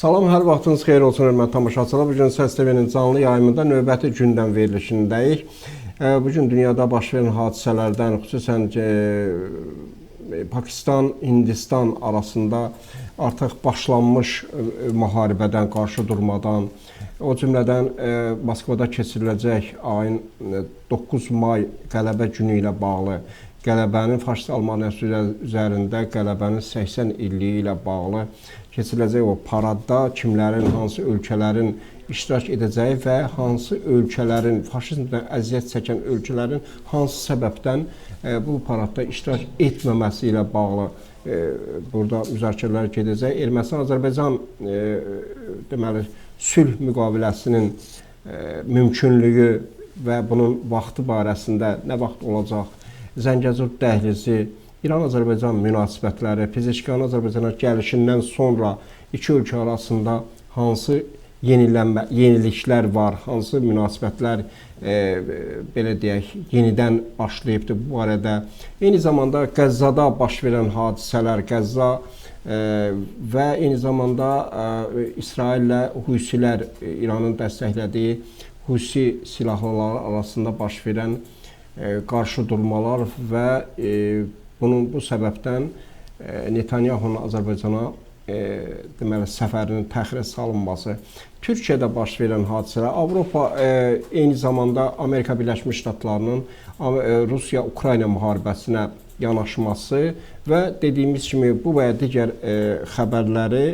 Salam, hər vaxtınız xeyir olsun, hörmətli tamaşaçılar. Bugün Səs TV-nin canlı yayımında növbəti gündəm verilişindəyik. Bugün dünyada baş verən hadisələrdən, xüsusən Pakistan, Hindistan arasında artıq başlanmış müharibədən, qarşı durmadan, o cümlədən Moskvada keçiriləcək ayın 9 may qələbə günü ilə bağlı, qələbənin faşist Almaniyası üzərində qələbənin 80 illiyi ilə bağlı keçiriləcək o paradda kimlərin, hansı ölkələrin iştirak edəcəyi və hansı ölkələrin, faşizmdən əziyyət çəkən ölkələrin hansı səbəbdən bu paradda iştirak etməməsi ilə bağlı burada müzakirələr gedəcək. Ermənistan-Azərbaycan deməli sülh müqaviləsinin mümkünlüyü və bunun vaxtı barəsində nə vaxt olacaq, Zəngəzur dəhlizi, İran-Azərbaycan münasibətləri, Pezeşkanın Azərbaycana gəlişindən sonra iki ölkə arasında hansı yeniliklər var, hansı münasibətlər belə deyək, yenidən başlayıbdır bu barədə. Eyni zamanda Qəzzada baş verən hadisələr, Qəzza və eyni zamanda İsraillə Husilər, İranın dəstəklədiyi Husi silahlıları arasında baş verən qarşıdurmalar və bu səbəbdən Netanyahunun Azərbaycana deməli səfərinin təxirə salınması, Türkiyədə baş verən hadisələr, Avropa eyni zamanda Amerika Birləşmiş Ştatlarının Rusiya-Ukrayna müharibəsinə yanaşması və dediyimiz kimi bu və ya digər xəbərləri,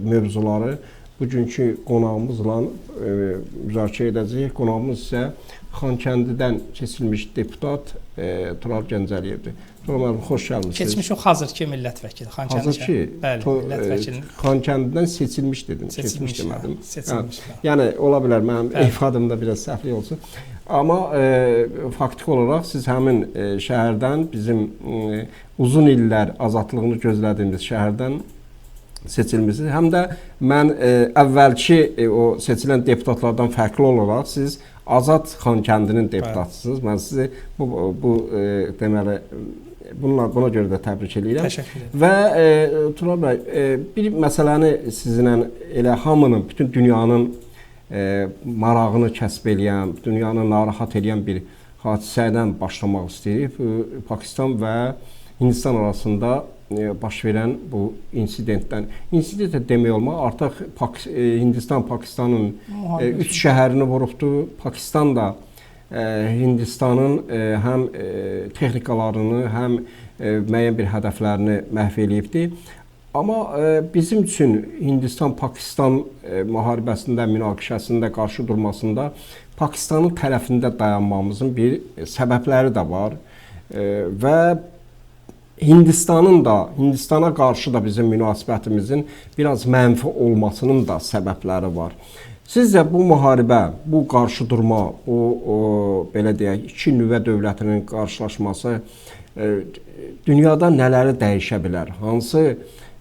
mövzuları bugünkü qonağımızla müzakirə edəcəyik. Qonağımız isə Xankəndidən seçilmiş deputat Tural Gəncəliyevdir. Tural müəllim, xoş gəlmisiniz. Keçmiş o hazırki millət vəkili Xankəndi. Hazırki? Bəli, millət vəkili. Xankəndidən seçilmiş dedim. Seçilmiş demədim. Seçilmiş. Yəni ola bilər mənim ifadəmdə biraz səhvlik olsun. Amma faktiki olaraq siz həmin şəhərdən, bizim uzun illər azadlığını gözlədiyimiz şəhərdən seçilmişsiniz. Həm də mən əvvəlki o seçilən deputatlardan fərqli olaraq siz Azad Xankəndinin deputatısınız. Mən sizi bu deməli buna görə də təbrik edirəm. Təşəkkür edirəm. Və Tural bəy, bir məsələni sizinlə elə hamının, bütün dünyanın marağını kəsb edən, dünyanı narahat edən bir hadisə ilə başlamaq istəyirik. Pakistan və Hindistan arasında baş verən bu insidentdən. İnsidentə demək olmaq, artıq Hindistan Pakistanın 3 şəhərini vurubdur. Pakistan da Hindistanın həm texnikalarını, həm müəyyən bir hədəflərini məhv eləyibdir. Amma bizim üçün Hindistan-Pakistan müharibəsində, münaqişəsində, qarşı durmasında Pakistanın tərəfində dayanmamızın bir səbəbləri də var və Hindistana qarşı da bizim münasibətimizin biraz mənfi olmasının da səbəbləri var. Sizcə bu müharibə, bu qarşıdurma, belə deyək, iki nüvə dövlətinin qarşılaşması dünyada nələri dəyişə bilər? Hansı,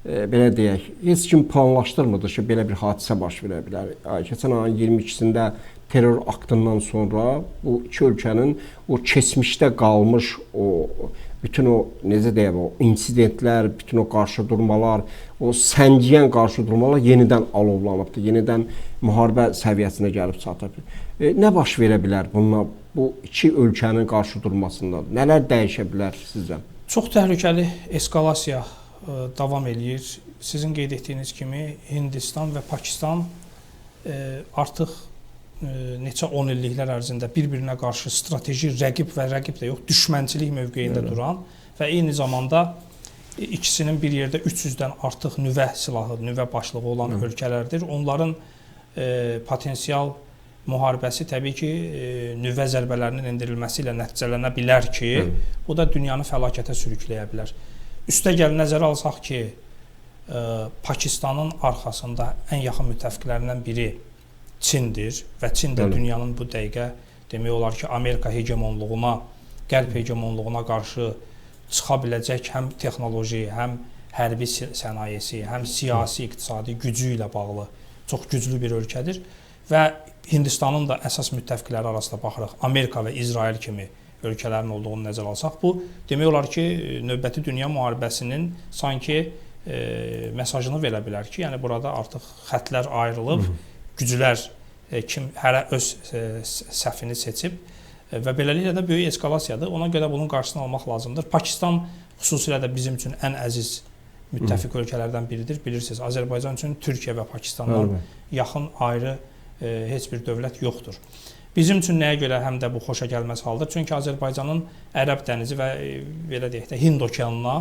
belə deyək, heç kim planlaşdırmırdı ki, belə bir hadisə baş verə bilər. Keçən ayın 22-sində terror aktından sonra bu iki ölkənin o keçmişdə qalmış bütün o, necə deyək, o insidentlər, bütün o qarşıdurmalar, o səngiyən qarşıdurmalar yenidən alovlanıbdır, yenidən müharibə səviyyəsinə gəlib çatıb. Nə baş verə bilər bununla, bu iki ölkənin qarşıdurmasında? Nələr dəyişə bilər sizcə? Çox təhlükəli eskalasiya davam eləyir. Sizin qeyd etdiyiniz kimi Hindistan və Pakistan artıq neçə 10 illiklər ərzində bir-birinə qarşı strateji rəqib və rəqib də yox, düşmənçilik mövqeyində duran və eyni zamanda ikisinin bir yerdə 300-dən artıq nüvə silahı, nüvə başlığı olan ölkələrdir. Onların potensial müharibəsi təbii ki, nüvə zərbələrinin endirilməsi ilə nəticələnə bilər ki, bu da dünyanı fəlakətə sürükləyə bilər. Üstəgəl nəzərə alsaq ki, Pakistanın arxasında ən yaxın müttəfiqlərindən biri Çindir və Çin də dünyanın bu dəqiqə demək olar ki, Amerika hegemonluğuna, qərb hegemonluğuna qarşı çıxa biləcək həm texnoloji, həm hərbi sənayesi, həm siyasi, iqtisadi gücü ilə bağlı çox güclü bir ölkədir və Hindistanın da əsas müttəfiqləri arasında baxırıq, Amerika və İsrail kimi ölkələrin olduğunu nəzərə alsaq, bu demək olar ki, növbəti dünya müharibəsinin sanki mesajını verə bilər ki, yəni burada artıq xəttlər ayrılıb, güclər kim hərə öz səhvini seçib və beləliklə də böyük eskalasiyadır. Ona görə bunun qarşısını almaq lazımdır. Pakistan xüsusilə də bizim üçün ən əziz müttəfiq ölkələrdən biridir. Bilirsiniz, Azərbaycan üçün Türkiyə və Pakistandan yaxın ayrı heç bir dövlət yoxdur. Bizim üçün nəyə görə həm də bu xoşa gəlməz haldır? Çünki Azərbaycanın Ərəb dənizi və belə deyək də Hind okeanına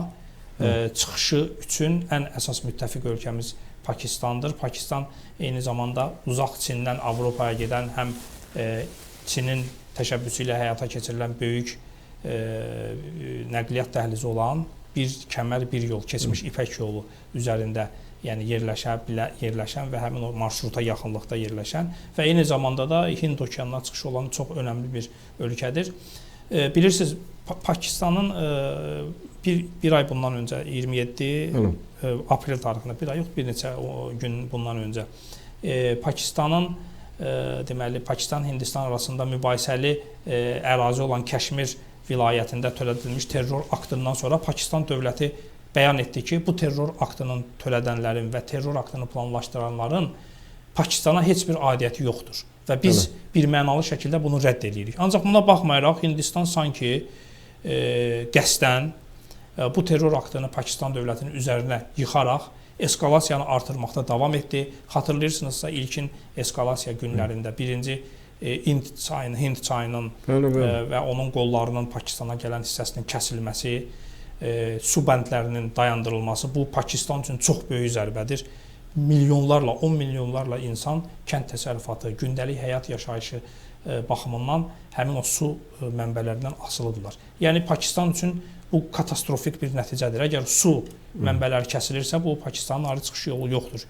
çıxışı üçün ən əsas müttəfiq ölkəmiz Pakistandır. Pakistan eyni zamanda uzaq Çindən Avropaya gedən həm Çinin təşəbbüsü ilə həyata keçirilən böyük nəqliyyat dəhlizi olan bir kəmər, bir yol, keçmiş İpək yolu üzərində yəni yerləşən və həmin o marşruta yaxınlıqda yerləşən və eyni zamanda da Hind okeanına çıxışı olan çox önəmli bir ölkədir. Bilirsiniz, Pakistanın bir ay bundan öncə 27 aprel tarixində, bir ay yox, bir neçə gün bundan öncə Pakistanın deməli Pakistan-Hindistan arasında mübahisəli ərazi olan Kəşmir vilayətində törədilmiş terror aktından sonra Pakistan dövləti bəyan etdi ki, bu terror aktının törədənlərin və terror aktını planlaşdıranların Pakistana heç bir aidiyyəti yoxdur və biz birmənalı şəkildə bunu rədd edirik. Ancaq buna baxmayaraq Hindistan sanki qəsdən bu terror aktını Pakistan dövlətinin üzərinə yıxaraq eskalasiyanı artırmaqda davam etdi. Xatırlayırsınızsa ilkin eskalasiya günlərində birinci Hind çayının və onun qollarının Pakistana gələn hissəsinin kəsilməsi, su bəndlərinin dayandırılması bu Pakistan üçün çox böyük zərbədir. Milyonlarla, 10 milyonlarla insan kənd təsərrüfatı, gündəlik həyat yaşayışı baxımından həmin o su mənbələrindən asılıdırlar. Yəni Pakistan üçün bu katastrofik bir nəticədir. Əgər su mənbələri kəsilirsə, bu Pakistanın ayrı çıxış yolu yoxdur.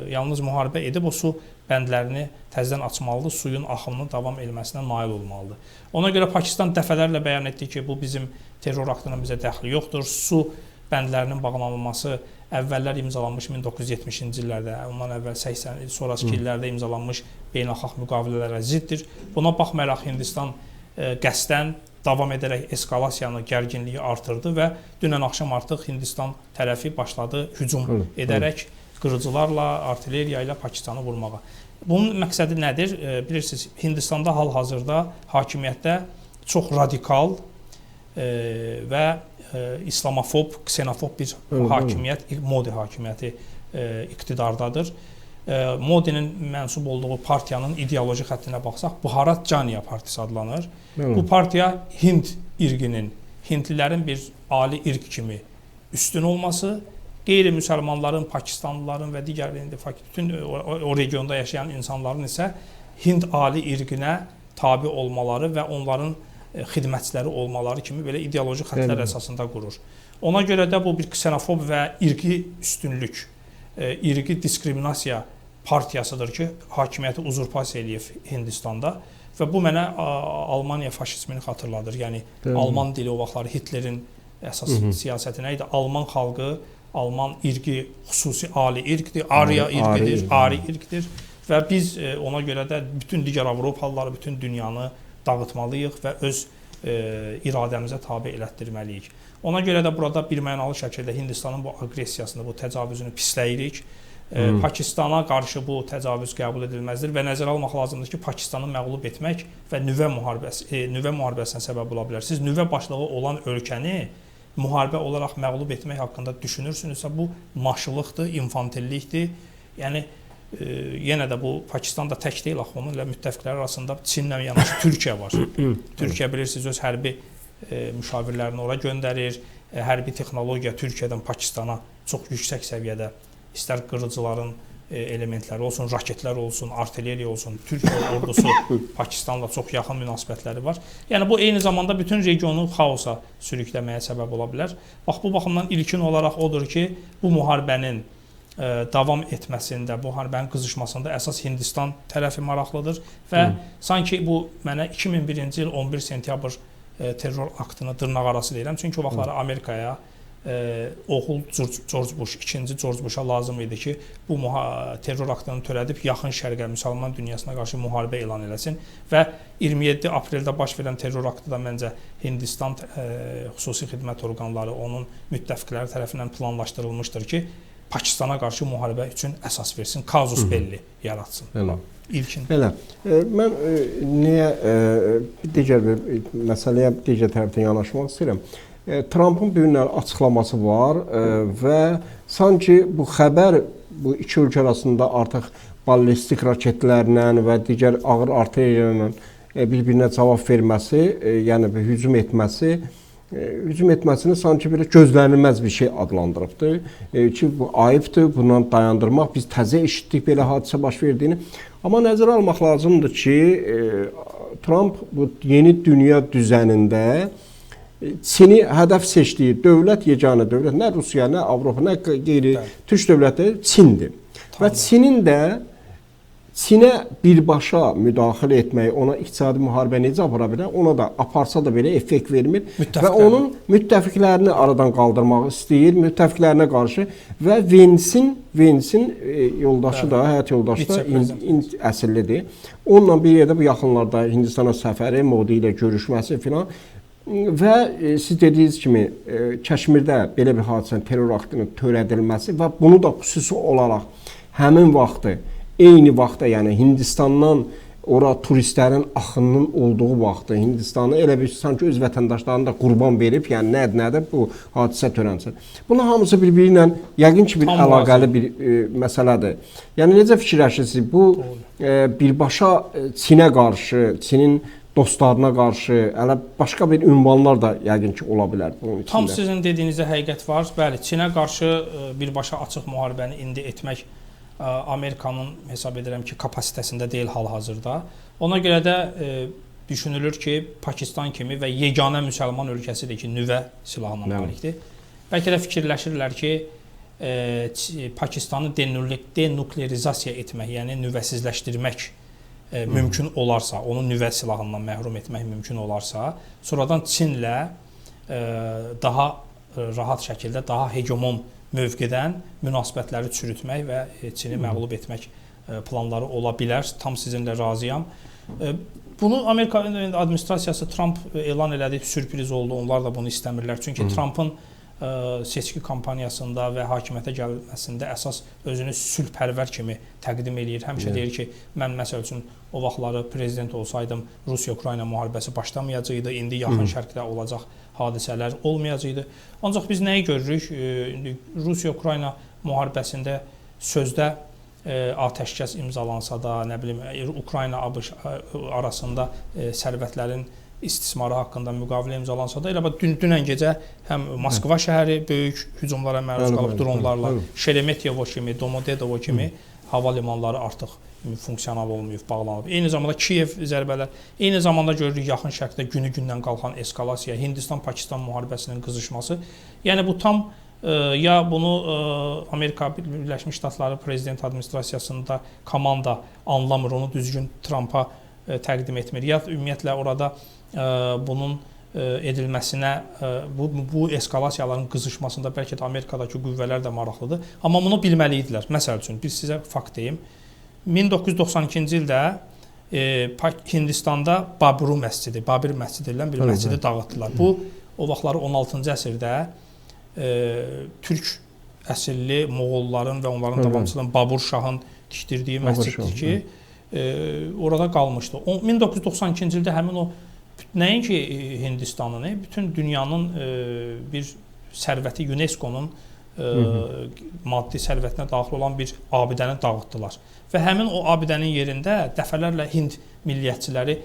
Yalnız müharibə edib o su bəndlərini təzədən açmalıdır, suyun axımının davam etməsinə nail olmalıdır. Ona görə Pakistan dəfələrlə bəyan etdi ki, bu bizim terror aktının bizə dəxli yoxdur. Su bəndlərinin bağlanılması əvvəllər imzalanmış 1970-ci illərdə, ondan əvvəl 80 il sonraki illərdə imzalanmış beynəlxalq müqavilələrə ziddir. Buna baxmayaraq Hindistan qəsdən davam edərək eskalasiyanı, gərginliyi artırdı və dünən axşam artıq Hindistan tərəfi başladı hücum edərək qırıcılarla, artilleriya ilə Pakistanı vurmağa. Bunun məqsədi nədir? Bilirsiniz, Hindistanda hal-hazırda hakimiyyətdə çox radikal və islamofob, ksenofob bir hakimiyyət, Modi hakimiyyəti iqtidardadır. Modinin mənsub olduğu partiyanın ideoloji xəttinə baxsaq, Bharat Janya partisi adlanır. Bu partiya Hind irqinin, Hindlilərin bir ali irq kimi üstün olması, qeyri-müsəlmanların, Pakistanlıların və digər bütün o regionda yaşayan insanların isə Hind ali irqinə tabi olmaları və onların xidmətçiləri olmaları kimi belə ideoloji xəttlər əsasında qurur. Ona görə də bu bir ksenofob və irqi üstünlük, irqi diskriminasiya partiyasıdır ki, hakimiyyəti uzurpasiya eləyib Hindistanda və bu mənə Almaniya faşizmini xatırladır. Yəni, Alman dili o vaxtları Hitlerin əsas siyasəti nə idi? Alman xalqı, Alman irqi xüsusi ali irqdir, Arya irqidir, Ari irqdir və biz ona görə də bütün digər Avropalıları, bütün dünyanı dağıtmalıyıq və öz iradəmizə tabe elətdirməliyik. Ona görə də burada birmənalı şəkildə Hindistanın bu aqressiyasını, bu təcavüzünü pisləyirik. Pakistana qarşı bu təcavüz qəbul edilməzdir və nəzərə almaq lazımdır ki, Pakistanı məğlub etmək və nüvə müharibəsinə səbəb ola bilər. Siz nüvə başlığı olan ölkəni müharibə olaraq məğlub etmək haqqında düşünürsünüzsə, bu maşılıqdır, infantillikdir. Yəni, yenə də bu Pakistan da tək deyil, onun ilə müttəfiqlər arasında Çinlə yanaşı Türkiyə var. Türkiyə bilirsiniz, öz hərbi müşavirlərini ora göndərir. Hərbi texnologiya Türkiyədən Pakistana çox yüksək səviyyədə, istər qırıcıların elementləri olsun, raketlər olsun, artilleriya olsun, Türkiyə ordusu Pakistanla çox yaxın münasibətləri var. Yəni, bu eyni zamanda bütün regionu xaosa sürükləməyə səbəb ola bilər. Bax, bu baxımdan ilkin olaraq odur ki, bu müharibənin davam etməsində, bu müharibənin qızışmasında əsas Hindistan tərəfi maraqlıdır və sanki bu mənə 2001-ci il 11 sentyabr terror aktını dırnaq arası deyirəm. Çünki o vaxtları Amerikaya oğul George Bush, ikinci George Busha lazım idi ki, bu terror aktını törədib yaxın şərqə, müsəlman dünyasına qarşı müharibə elan eləsin və 27 apreldə baş verən terror aktı da məncə Hindistan xüsusi xidmət orqanları, onun müttəfiqləri tərəfindən planlaşdırılmışdır ki, Pakistana qarşı müharibə üçün əsas versin, kazus belli yaratsın. İlkin. Belə. Mən niyə digər bir məsələyə digər tərəfdən yanaşmaq istəyirəm. Trumpın bir günlər açıqlaması var və sanki bu xəbər bu iki ölkə arasında artıq ballistik raketlərlə və digər ağır artilleriya ilə bir-birinə cavab verməsi, yəni hücum etməsini sanki belə gözlənilməz bir şey adlandırıbdır. Ki bu ayıbdır, bundan dayandırmaq. Biz təzə eşitdik belə hadisə baş verdiyini. Amma nəzərə almaq lazımdır ki, Trump bu yeni dünya düzənində Çini hədəf seçdiyi dövlət, yeganə dövlət, nə Rusiya, nə Avropa, nə qeyri türk dövlətləri Çindir. Və Çinin də Çinə birbaşa müdaxilə etmək, ona iqtisadi müharibə necə apara bilər, ona da aparsa da belə effekt vermir və onun müttəfiqlərini aradan qaldırmaq istəyir, müttəfiqlərinə qarşı və Vensin yoldaşı da, həyat yoldaşı da Hind əsillidir. Onunla bir yerdə bu yaxınlarda Hindistana səfəri, Modi ilə görüşməsi filan və siz dediyiniz kimi Kəşmirdə belə bir hadisənin terror aktının törədilməsi və bunu da xüsusi olaraq həmin vaxtı eyni vaxtda, yəni Hindistandan ora turistlərin axınının olduğu vaxtda Hindistanı elə bir sanki öz vətəndaşlarını da qurban verib, yəni nədir bu hadisə törənsin. Bunun hamısı bir-biri ilə yəqin ki bir əlaqəli bir məsələdir. Yəni necə fikirləşirsiniz? Bu birbaşa Çinə qarşı, Çinin dostlarına qarşı hələ başqa bir ünvanlar da yəqin ki ola bilər bunun içində. Tam sizin dediyinizdə həqiqət var. Bəli, Çinə qarşı birbaşa açıq müharibəni indi etmək Amerikanın hesab edirəm ki, kapasitəsində deyil hal-hazırda. Ona görə də düşünülür ki, Pakistan kimi və yeganə müsəlman ölkəsidir ki, nüvə silahına malikdir. Bəlkə də fikirləşirlər ki, Pakistanı denuklerizasiya etmək, yəni nüvəsizləşdirmək mümkün olarsa, onu nüvə silahından məhrum etmək mümkün olarsa, sonradan Çinlə daha rahat şəkildə, daha hegemon mövqedən münasibətləri çürütmək və Çini məğlub etmək planları ola bilər. Tam sizinlə razıyam. Bunu Amerika administrasiyası Trump elan elədi, sürpriz oldu. Onlar da bunu istəmirlər. Çünki Trumpın seçki kampaniyasında və hakimiyyətə gəlməsində əsas özünü sülhpərvər kimi təqdim eləyir. Həmişə deyir ki, mən məsəl üçün o vaxtları prezident olsaydım Rusiya-Ukrayna müharibəsi başlamayacaqdı. İndi yaxın şərqdə olacaq hadisələr olmayacaqdı. Ancaq biz nəyi görürük? Rusiya-Ukrayna müharibəsində sözdə atəşkəs imzalansa da, nə bilim, Ukrayna-ABŞ arasında sərvətlərin istismarı haqqında müqavilə imzalansa da, elə dünən gecə həm Moskva şəhəri böyük hücumlara məruz qalıb dronlarla, Şeremetyevo kimi, Domodedovo kimi hava limanları artıq funksional olmayıb, bağlanıb. Eyni zamanda Kiyev zərbələr, eyni zamanda görürük yaxın şərqdə günü-gündən qalxan eskalasiya, Hindistan-Pakistan müharibəsinin qızışması. Yəni bu tam ya bunu Amerika Birləşmiş Ştatları prezident administrasiyasında komanda anlamır, onu düzgün Trumpa təqdim etmir. Ya ümumiyyətlə orada bunun edilməsinə, bu eskalasiyaların qızışmasında bəlkə də Amerikadakı qüvvələr də maraqlıdır. Amma bunu bilməliydilər. Məsəl üçün, biz sizə fakt deyim. 1992-ci ildə Hindistanda Babur məscidi deyilən bir məscidi dağıtdılar. Bu, o vaxtları 16-cı əsrdə türk əsilli Moğolların və onların davamçılarının Babur Şahın tikdirdiyi məsciddir ki, orada qalmışdı. 1992-ci ildə həmin o nəinki Hindistanın, bütün dünyanın bir sərvəti UNESCO-nun maddi sərvətinə daxil olan bir abidəni dağıtdılar. Və həmin o abidənin yerində dəfələrlə Hind milliyyətçiləri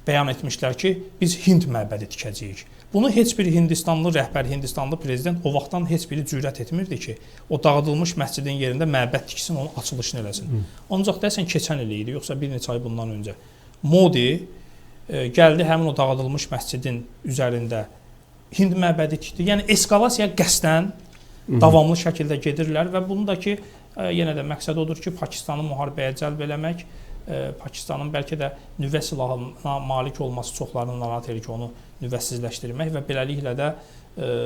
bəyan etmişlər ki, biz Hind məbədi tikəcəyik. Bunu heç bir Hindistanlı rəhbər, Hindistanlı prezident o vaxtdan heç biri cürət etmirdi ki, o dağıdılmış məscidin yerində məbəd tiksin, onun açılışını eləsin. Ancaq deyəsən keçən il idi, yoxsa bir neçə ay bundan öncə. Modi gəldi həmin o dağıdılmış məscidin üzərində Hind məbədi tikdi. Yəni eskalasiya qəsdən davamlı şəkildə gedirlər və bunun da ki, yenə də məqsəd odur ki, Pakistanı müharibəyə cəlb eləmək, Pakistanın bəlkə də nüvə silahına malik olması çoxlarını narahat edir ki, onu nüvəsizləşdirmək və beləliklə də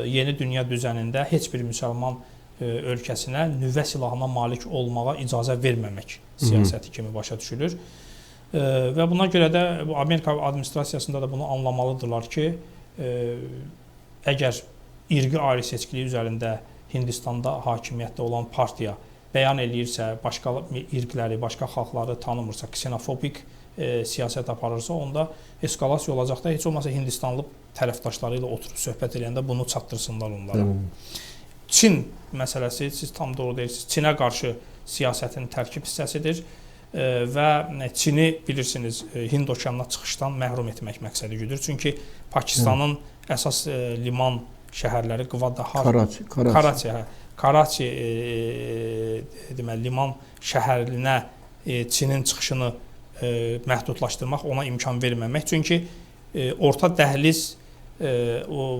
yeni dünya düzənində heç bir müsəlman ölkəsinə nüvə silahına malik olmağa icazə verməmək siyasəti kimi başa düşülür. Və buna görə də bu Amerika administrasiyasında da bunu anlamalıdırlar ki, əgər irqi ayrı seçkiliyi üzərində Hindistanda hakimiyyətdə olan partiya bəyan eləyirsə, başqa irqləri, başqa xalqları tanımırsa, ksenofobik siyasət aparırsa, onda eskalasiya olacaqda heç olmasa Hindistanlı tərəfdaşları ilə oturub söhbət edəndə bunu çatdırsınlar onlara. Çin məsələsi, siz tam doğru deyirsiniz, Çinə qarşı siyasətin tərkib hissəsidir və Çini bilirsiniz, Hind okeanına çıxışdan məhrum etmək məqsədi güdür. Çünki Pakistanın əsas liman şəhərləri Karachi deməli liman şəhərinə Çinin çıxışını məhdudlaşdırmaq, ona imkan verməmək. Çünki orta dəhliz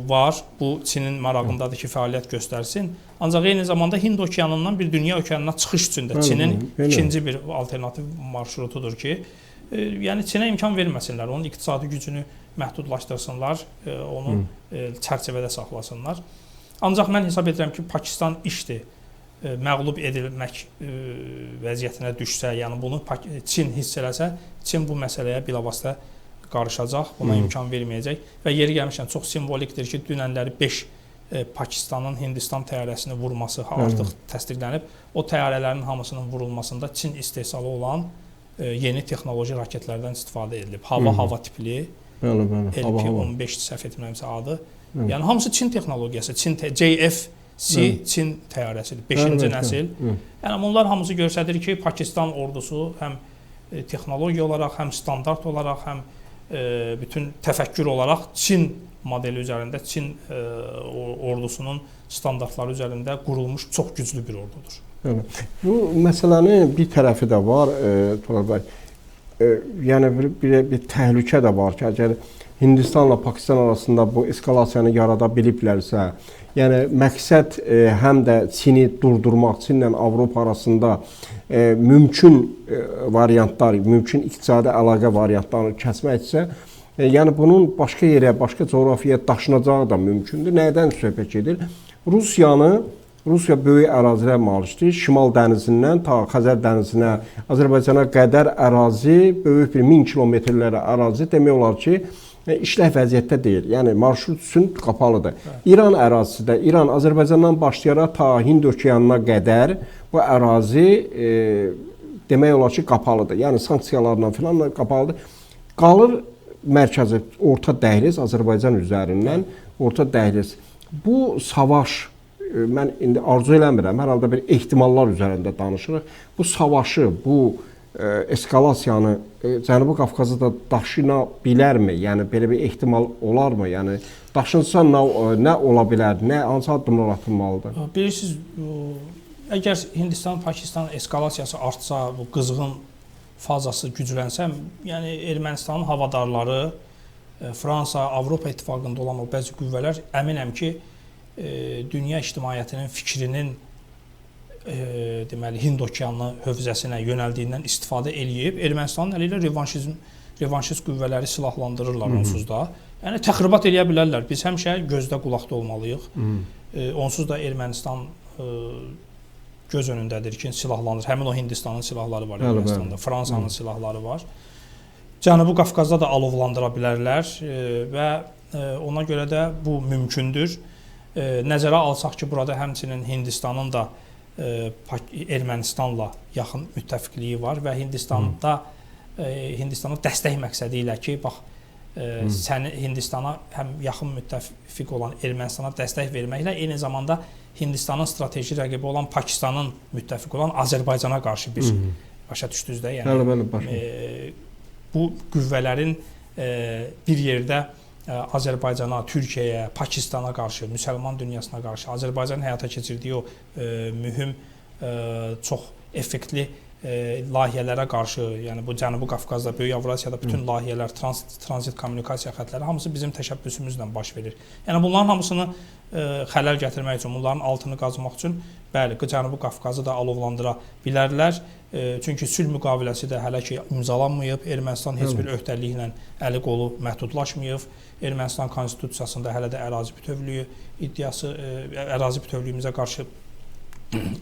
var, bu Çinin marağındadır ki, fəaliyyət göstərsin. Ancaq eyni zamanda Hind okeanından bir dünya okeanına çıxış üçün də Çinin ikinci bir alternativ marşrutudur ki, yəni Çinə imkan verməsinlər, onun iqtisadi gücünü məhdudlaşdırsınlar, onu çərçivədə saxlasınlar. Ancaq mən hesab edirəm ki, Pakistan işdir, məğlub edilmək vəziyyətinə düşsə, yəni bunu Çin hiss eləsə, Çin bu məsələyə bilavasitə qarışacaq, buna imkan verməyəcək və yeri gəlmişkən çox simvolikdir ki, dünənləri 5 Pakistanın Hindistan təyyarəsini vurması artıq təsdiqlənib. O təyyarələrin hamısının vurulmasında Çin istehsalı olan yeni texnoloji raketlərdən istifadə edilib. Hava tipli, LP-15 səhv etmirəmsə adı. Yəni hamısı Çin texnologiyası, JFC Çin təyyarəsidir, 5-ci nəsil. Yəni bunlar hamısı göstərir ki, Pakistan ordusu həm texnologiya olaraq, həm standart olaraq, həm bütün təfəkkür olaraq Çin modeli üzərində, Çin ordusunun standartları üzərində qurulmuş çox güclü bir ordudur. Bu məsələnin bir tərəfi də var, Tural bəy. Yəni bir təhlükə də var ki, əgər Hindistanla Pakistan arasında bu eskalasiyanı yarada biliblərsə, yəni məqsəd həm də Çini durdurmaq, Çinlə Avropa arasında mümkün variantlar, mümkün iqtisadi əlaqə variantlarını kəsməksə, yəni bunun başqa yerə, başqa coğrafiyaya daşınacağı da mümkündür. Nədən söhbət gedir? Rusiya böyük ərazilər malikdir. Şimal dənizindən ta Xəzər dənizinə, Azərbaycana qədər ərazi, böyük bir 1000 kilometrlərə ərazi demək olar ki, işlək vəziyyətdə deyil. Yəni marşrut üçün qapalıdır. İran ərazisidə, İran Azərbaycandan başlayaraq ta Hind okeanına qədər bu ərazi demək olar ki, qapalıdır. Yəni sanksiyalarla filan qapalıdır. Qalır mərkəzi orta dəhliz Azərbaycan üzərindən orta dəhliz. Bu savaş mən indi arzu eləmirəm. Hər halda bir ehtimallar üzərində danışırıq. Bu savaşı, bu eskalasiyanı Cənubi Qafqazı da daşına bilərmi? Yəni belə bir ehtimal olarmı? Yəni daşınsa nə ola bilər? Hansı addımlar atılmalıdır? Bilirsiniz, əgər Hindistan-Pakistan eskalasiyası artsa, bu qızğın fazası güclənsə, yəni Ermənistanın havadarları, Fransa, Avropa İttifaqında olan o bəzi qüvvələr əminəm ki, dünya ictimaiyyətinin fikrinin deməli Hind okeanı hövzəsinə yönəldiyindən istifadə eləyib Ermənistanın əli ilə revanşist qüvvələri silahlandırırlar onsuz da. Yəni təxribat eləyə bilərlər. Biz həmişə gözdə qulaqda olmalıyıq. Onsuz da Ermənistan göz önündədir ki, silahlanır. Həmin o Hindistanın silahları var Ermənistanda, Fransanın silahları var. Cənubi Qafqazda da alovlandıra bilərlər və ona görə də bu mümkündür. Nəzərə alsaq ki, burada həmçinin Hindistanın da Ermənistanla yaxın müttəfiqliyi var və Hindistana dəstək məqsədi ilə ki, bax, Hindistana həm yaxın müttəfiq olan Ermənistana dəstək verməklə eyni zamanda Hindistanın strateji rəqibi olan Pakistanın müttəfiq olan Azərbaycana qarşı bir başa düşdünüz də, yəni bu qüvvələrin bir yerdə Azərbaycana, Türkiyəyə, Pakistana qarşı, müsəlman dünyasına qarşı Azərbaycanın həyata keçirdiyi o mühüm, çox effektli layihələrə qarşı, yəni bu Cənubi Qafqazda, Böyük Avrasiyada bütün layihələr, tranzit kommunikasiya xəttləri hamısı bizim təşəbbüsümüzlə baş verir. Yəni bunların hamısını xələl gətirmək üçün, bunların altını qazmaq üçün bəli, Cənubi Qafqazı da alovlandıra bilərlər. Çünki sülh müqaviləsi də hələ ki imzalanmayıb. Ermənistan heç bir öhdəliklə əli qolu məhdudlaşmayıb. Ermənistan konstitusiyasında hələ də ərazi bütövlüyü iddiası, ərazi bütövlüyümüzə qarşı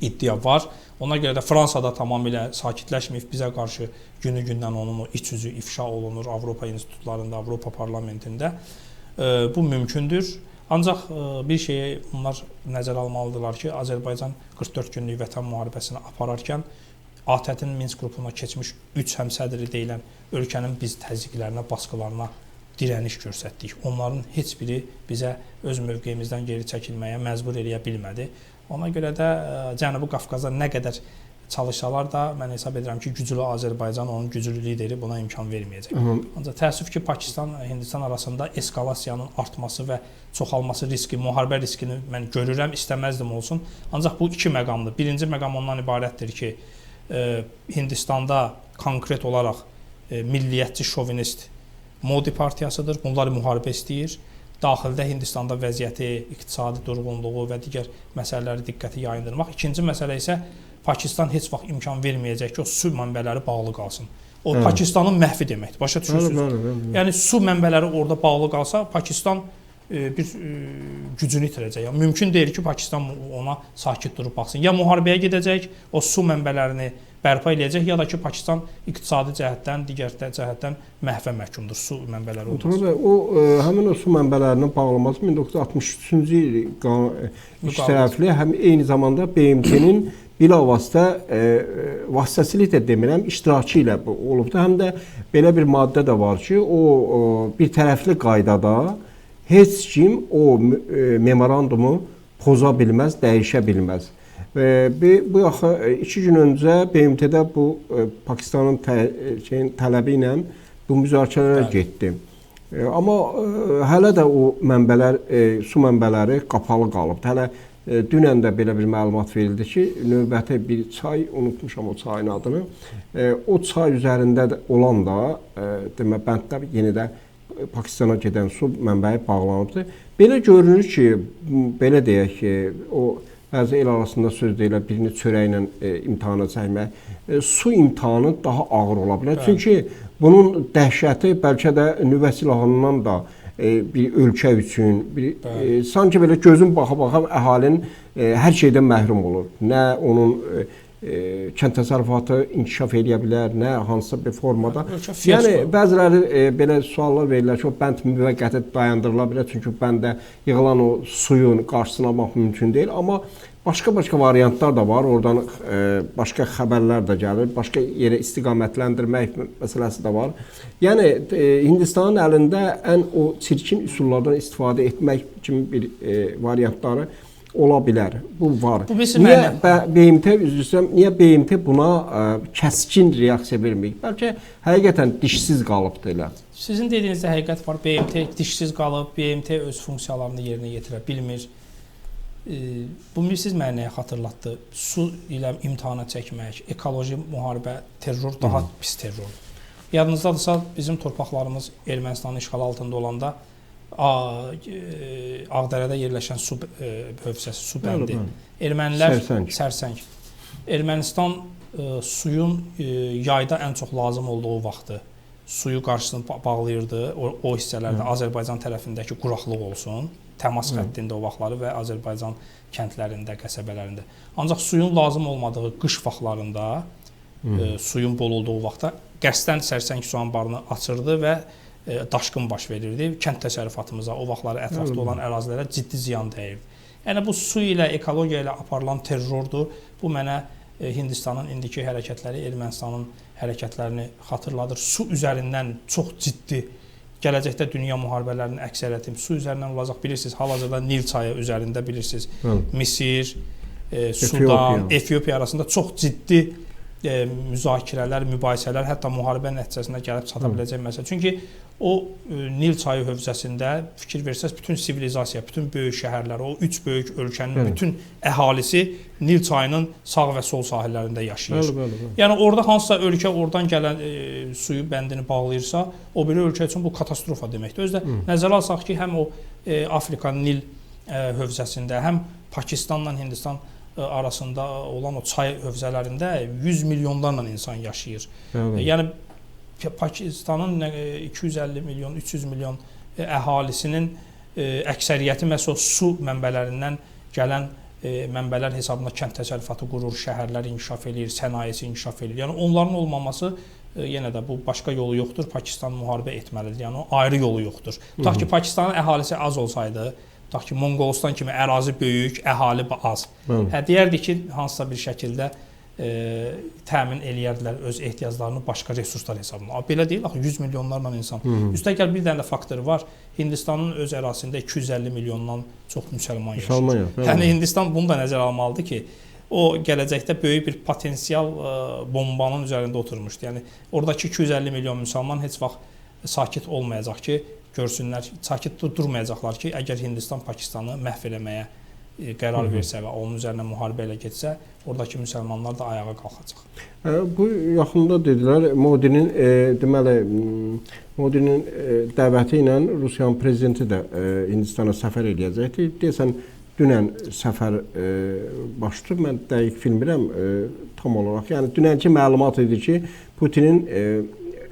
iddia var. Ona görə də Fransada tamamilə sakitləşməyib, bizə qarşı günü-gündən onun iç üzü ifşa olunur Avropa institutlarında, Avropa parlamentində. Bu mümkündür. Ancaq bir şeyi bunlar nəzərə almalıdırlar ki, Azərbaycan 44 günlük vətən müharibəsini apararkən ATƏT-in Minsk qrupuna keçmiş 3 həmsədri deyilən ölkənin biz təzyiqlərinə, basqılarına dirəniş göstərdik. Onların heç biri bizə öz mövqeyimizdən geri çəkilməyə məcbur eləyə bilmədi. Ona görə də Cənubi Qafqaza nə qədər çalışsalar da mən hesab edirəm ki, güclü Azərbaycan, onun güclü lideri buna imkan verməyəcək. Ancaq təəssüf ki, Pakistan, Hindistan arasında eskalasiyanın artması və çoxalması riski, müharibə riskini mən görürəm, istəməzdim olsun. Ancaq bu iki məqamdır. Birinci məqam ondan ibarətdir ki, Hindistanda konkret olaraq milliyyətçi şovinist Modi partiyasıdır. Bunlar müharibə istəyir. Daxildə Hindistanda vəziyyəti, iqtisadi durğunluğu və digər məsələləri diqqəti yayındırmaq. İkinci məsələ isə Pakistan heç vaxt imkan verməyəcək ki, o su mənbələri bağlı qalsın. O Pakistanın məhvi deməkdir. Başa düşürsünüz? Yəni su mənbələri orada bağlı qalsa, Pakistan bir gücünü itirəcək. Yəni, mümkün deyil ki, Pakistan ona sakit durub baxsın. Ya müharibəyə gedəcək, o su mənbələrini bərpa eləyəcək, ya da ki, Pakistan iqtisadi cəhətdən, digər cəhətdən məhvə məhkumdur su mənbələri olması. Həmin o su mənbələrinin bağlanması 1963-cü il iki tərəfli, həm eyni zamanda BMT-nin bilavasitə vasitəsilə də demirəm, iştirakı ilə olubdur. Həm də belə bir maddə də var ki, o bir tərəfli qaydada heç kim o memorandumu poza bilməz, dəyişə bilməz. Bu yaxı 2 gün öncə BMT-də bu Pakistanın tələbi ilə bu müzakirələrə getdi. Amma hələ də o mənbələr, su mənbələri qapalı qalıbdır. Hələ dünən də belə bir məlumat verildi ki, növbəti bir çay, unutmuşam o çayın adını, o çay üzərində olan da demə bənddə yenə də Pakistana gedən su mənbəyi bağlanıbdır. Belə görünür ki, belə deyək ki, o bəzi el arasında söz deyilər, birini çörəklə imtahana çəkmək, su imtahanı daha ağır ola bilər. Çünki bunun dəhşəti bəlkə də nüvə silahından da bir ölkə üçün, sanki belə gözün baxa-baxa əhalinin hər şeydən məhrum olur. Nə onun kənd təsərrüfatı inkişaf edə bilər, nə hansısa bir formada. Yəni, bəziləri belə suallar verirlər ki, o bənd müvəqqəti dayandırıla bilər, çünki bəndə yığılan o suyun qarşısını almaq mümkün deyil. Amma başqa variantlar da var, oradan başqa xəbərlər də gəlir, başqa yerə istiqamətləndirmək məsələsi də var. Yəni, Hindistanın əlində ən o çirkin üsullardan istifadə etmək kimi bir variantları ola bilər. Bu var. Niyə BMT buna kəskin reaksiya verməyib? Bəlkə həqiqətən dişsiz qalıbdır elə. Sizin dediyinizdə həqiqət var. BMT dişsiz qalıb, BMT öz funksiyalarını yerinə yetirə bilmir. Bu siz mənə nəyə xatırlatdı? Su ilə imtahana çəkmək, ekoloji müharibə, terror daha pis terrordur. Yadınızdadırsa, bizim torpaqlarımız Ermənistanın işğalı altında olanda Ağdərədə yerləşən su hövzəsi, su bəndi. Ermənilər Sərsəng. Ermənistan suyun yayda ən çox lazım olduğu vaxtı suyu qarşısını bağlayırdı. O hissələrdə Azərbaycan tərəfindəki quraqlıq olsun, təmas xəttində o vaxtları və Azərbaycan kəndlərində, qəsəbələrində. Ancaq suyun lazım olmadığı qış vaxtlarında, suyun bol olduğu vaxtda qəsdən Sərsəng su anbarını açırdı və daşqın baş verirdi. Kənd təsərrüfatımıza, o vaxtları ətrafda olan ərazilərə ciddi ziyan dəyirdi. Yəni, bu su ilə, ekologiya ilə aparılan terrordur. Bu mənə Hindistanın indiki hərəkətləri, Ermənistanın hərəkətlərini xatırladır. Su üzərindən çox ciddi, gələcəkdə dünya müharibələrinin əksəriyyəti su üzərindən olacaq. Bilirsiniz, hal-hazırda Nil çayı üzərində bilirsiniz, Misir, Sudan, Efiopiya arasında çox ciddi müzakirələr, mübahisələr, hətta müharibə nəticəsində gəlib çata biləcək məsələ. Çünki o Nil çayı hövzəsində fikir versəz, bütün sivilizasiya, bütün böyük şəhərlər, o 3 böyük ölkənin bütün əhalisi Nil çayının sağ və sol sahillərində yaşayır. Yəni orada hansısa ölkə oradan gələn suyu bəndini bağlayırsa, o biri ölkə üçün bu katastrofa deməkdir. Özdə nəzərə alsaq ki, həm o Afrikanın Nil hövzəsində, həm Pakistanla Hindistan arasında olan o çay hövzələrində 100 milyonlarla insan yaşayır. Yəni Pakistanın 250 milyon, 300 milyon əhalisinin əksəriyyəti məhz o su mənbələrindən gələn mənbələr hesabında kənd təsərrüfatı qurur, şəhərlər inkişaf edir, sənayesi inkişaf edir. Yəni onların olmaması yenə də bu başqa yolu yoxdur. Pakistan müharibə etməlidir. Yəni o ayrı yolu yoxdur. Tutaq ki, Pakistanın əhalisi az olsaydı, tutaq ki, Monqolistan kimi ərazi böyük, əhali az. Deyərdik ki, hansısa bir şəkildə təmin eləyərdilər öz ehtiyaclarını başqa resurslar hesabına. Belə deyil, 100 milyonlarla insan. Üstəgəl bir dənə də faktor var. Hindistanın öz ərazisində 250 milyondan çox müsəlman yaşayır. Yəni Hindistan bunu da nəzərə almalıdır ki, o gələcəkdə böyük bir potensial bombanın üzərində oturmuşdur. Yəni oradakı 250 milyon müsəlman heç vaxt sakit olmayacaq ki, görsünlər, sakit durmayacaqlar ki, əgər Hindistan Pakistanı məhv eləməyə qərar versə və onun üzərinə müharibə ilə getsə, oradakı müsəlmanlar da ayağa qalxacaq. Bu yaxında dedilər, Modinin deməli Modinin dəvəti ilə Rusiyanın prezidenti də Hindistana səfər edəcəkdir. Deyəsən dünən səfər başlayıb. Mən dəqiq bilmirəm tam olaraq. Yəni dünənki məlumat idi ki, Putinin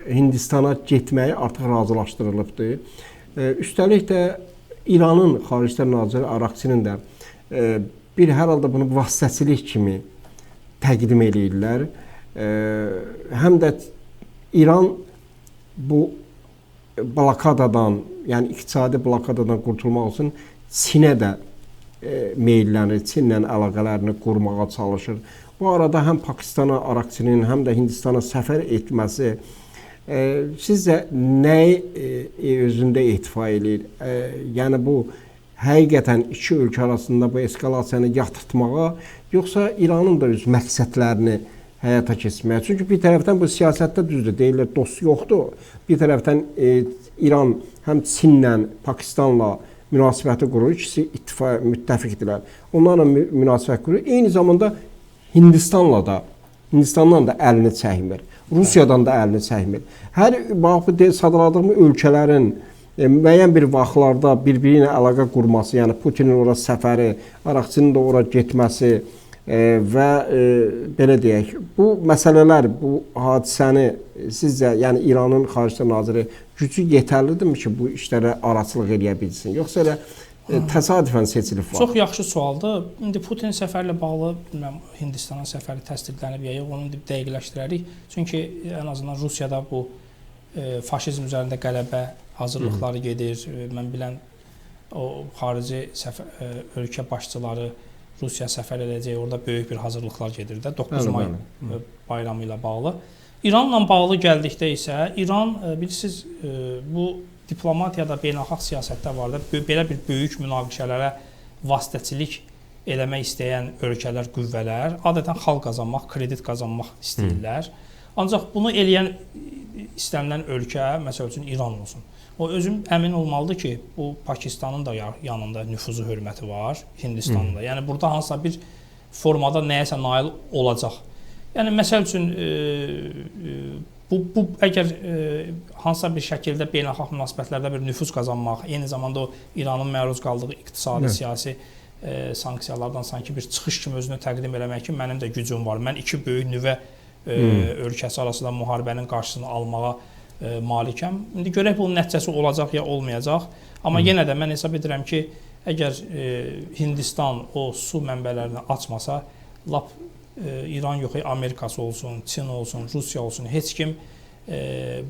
Hindistana getməyi artıq razılaşdırılıbdır. Üstəlik də İranın Xarici İşlər Naziri Araksinin də bir hər halda bunu vasitəçilik kimi təqdim eləyirlər. Həm də İran bu blokadadan, yəni iqtisadi blokadadan qurtulmaq üçün Çinə də meylənir, Çinlə əlaqələrini qurmağa çalışır. Bu arada həm Pakistana Araksinin, həm də Hindistana səfər etməsi sizcə nəyi özündə etifa eləyir? Yəni bu həqiqətən iki ölkə arasında bu eskalasiyanı yatırtmağa, yoxsa İranın da öz məqsədlərini həyata keçirməyə? Çünki bir tərəfdən bu siyasətdə düzdür, deyirlər dost yoxdur. Bir tərəfdən İran həm Çinlə, Pakistanla münasibəti qurur, ikisi müttəfiqdirlər. Onlarla münasibət qurur. Eyni zamanda Hindistandan da əlini çəkmir. Rusiyadan da əlini çəkmir. Hər bax bu sadaladığım ölkələrin müəyyən bir vaxtlarda bir-biri ilə əlaqə qurması, yəni Putinin ora səfəri, Arakçının da ora getməsi və belə deyək, bu məsələlər, bu hadisəni sizcə, yəni İranın Xarici İşlər Naziri gücü yetərlidirmi ki, bu işlərə araçılıq edə bilsin? Yoxsa elə təsadüfən seçilib var? Çox yaxşı sualdır. İndi Putin səfərlə bağlı, bilməm, Hindistana səfəri təsdiqlənib ya yox, onu dəqiqləşdirərik. Çünki ən azından Rusiyada bu faşizm üzərində qələbə hazırlıqları gedir. Mən bilən o xarici ölkə başçıları Rusiya səfər edəcək, orada böyük bir hazırlıqlar gedir də 9 may bayramı ilə bağlı. İranla bağlı gəldikdə isə İran bilirsiniz bu diplomatiyada, beynəlxalq siyasətdə var da belə bir böyük münaqişələrə vasitəçilik eləmək istəyən ölkələr, qüvvələr adətən xalq qazanmaq, kredit qazanmaq istəyirlər. Ancaq bunu eləyən istənilən ölkə, məsəl üçün İran olsun. O özüm əmin olmalıdır ki, bu Pakistanın da yanında nüfuzu hörməti var, Hindistanın da. Yəni burada hansısa bir formada nəyəsə nail olacaq. Yəni məsəl üçün bu əgər hansısa bir şəkildə beynəlxalq münasibətlərdə bir nüfuz qazanmaq, eyni zamanda o İranın məruz qaldığı iqtisadi, siyasi sanksiyalardan sanki bir çıxış kimi özünü təqdim eləmək ki, mənim də gücüm var. Mən iki böyük nüvə ölkəsi arasında müharibənin qarşısını almağa malikəm. İndi görək bunun nəticəsi olacaq ya olmayacaq. Amma yenə də mən hesab edirəm ki, əgər Hindistan o su mənbələrini açmasa, lap İran yox, Amerikası olsun, Çin olsun, Rusiya olsun, heç kim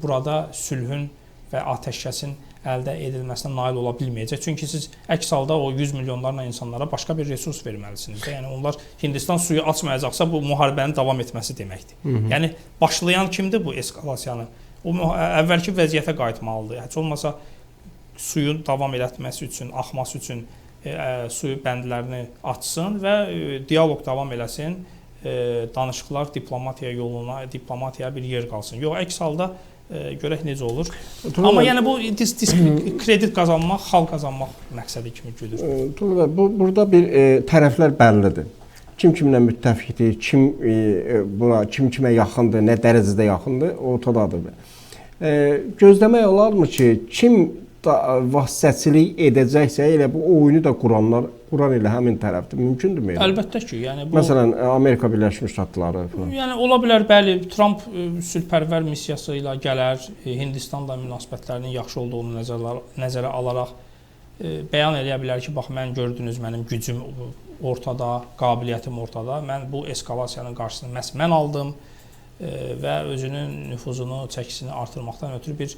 burada sülhün və atəşkəsin əldə edilməsinə nail ola bilməyəcək. Çünki siz əks halda o 100 milyonlarla insanlara başqa bir resurs verməlisiniz. Yəni onlar Hindistan suyu açmayacaqsa bu müharibənin davam etməsi deməkdir. Yəni başlayan kimdir bu eskalasiyanı? O əvvəlki vəziyyətə qayıtmalıdır. Heç olmasa suyun davam etməsi üçün, axması üçün suyu bəndlərini açsın və dialoq davam eləsin. danışıqlar diplomatiyaya bir yer qalsın. Yox, əks halda görək necə olur. Amma yəni bu kredit qazanmaq, xalq qazanmaq məqsədi kimi güdür. Burada bir tərəflər bəllidir. Kim kimlə müttəfiqdir, kim kimə yaxındır, nə dərəcədə yaxındır, ortadadır. Gözləmək olarmı ki, kim vasitəçilik edəcəksə, elə bu oyunu da quran elə həmin tərəfdir. Mümkündürmü? Əlbəttə ki, yəni bu məsələn, Amerika Birləşmiş Ştatları falan. Yəni ola bilər, bəli, Trump sülhpərvər missiyası ilə gələr, Hindistanla münasibətlərinin yaxşı olduğunu nəzərə alaraq bəyan edə bilər ki, bax mən gördünüz, mənim gücüm ortada, qabiliyyətim ortada. Mən bu eskalasiyanın qarşısını məhz mən aldım və özünün nüfuzunu, çəkisini artırmaqdan ötürü bir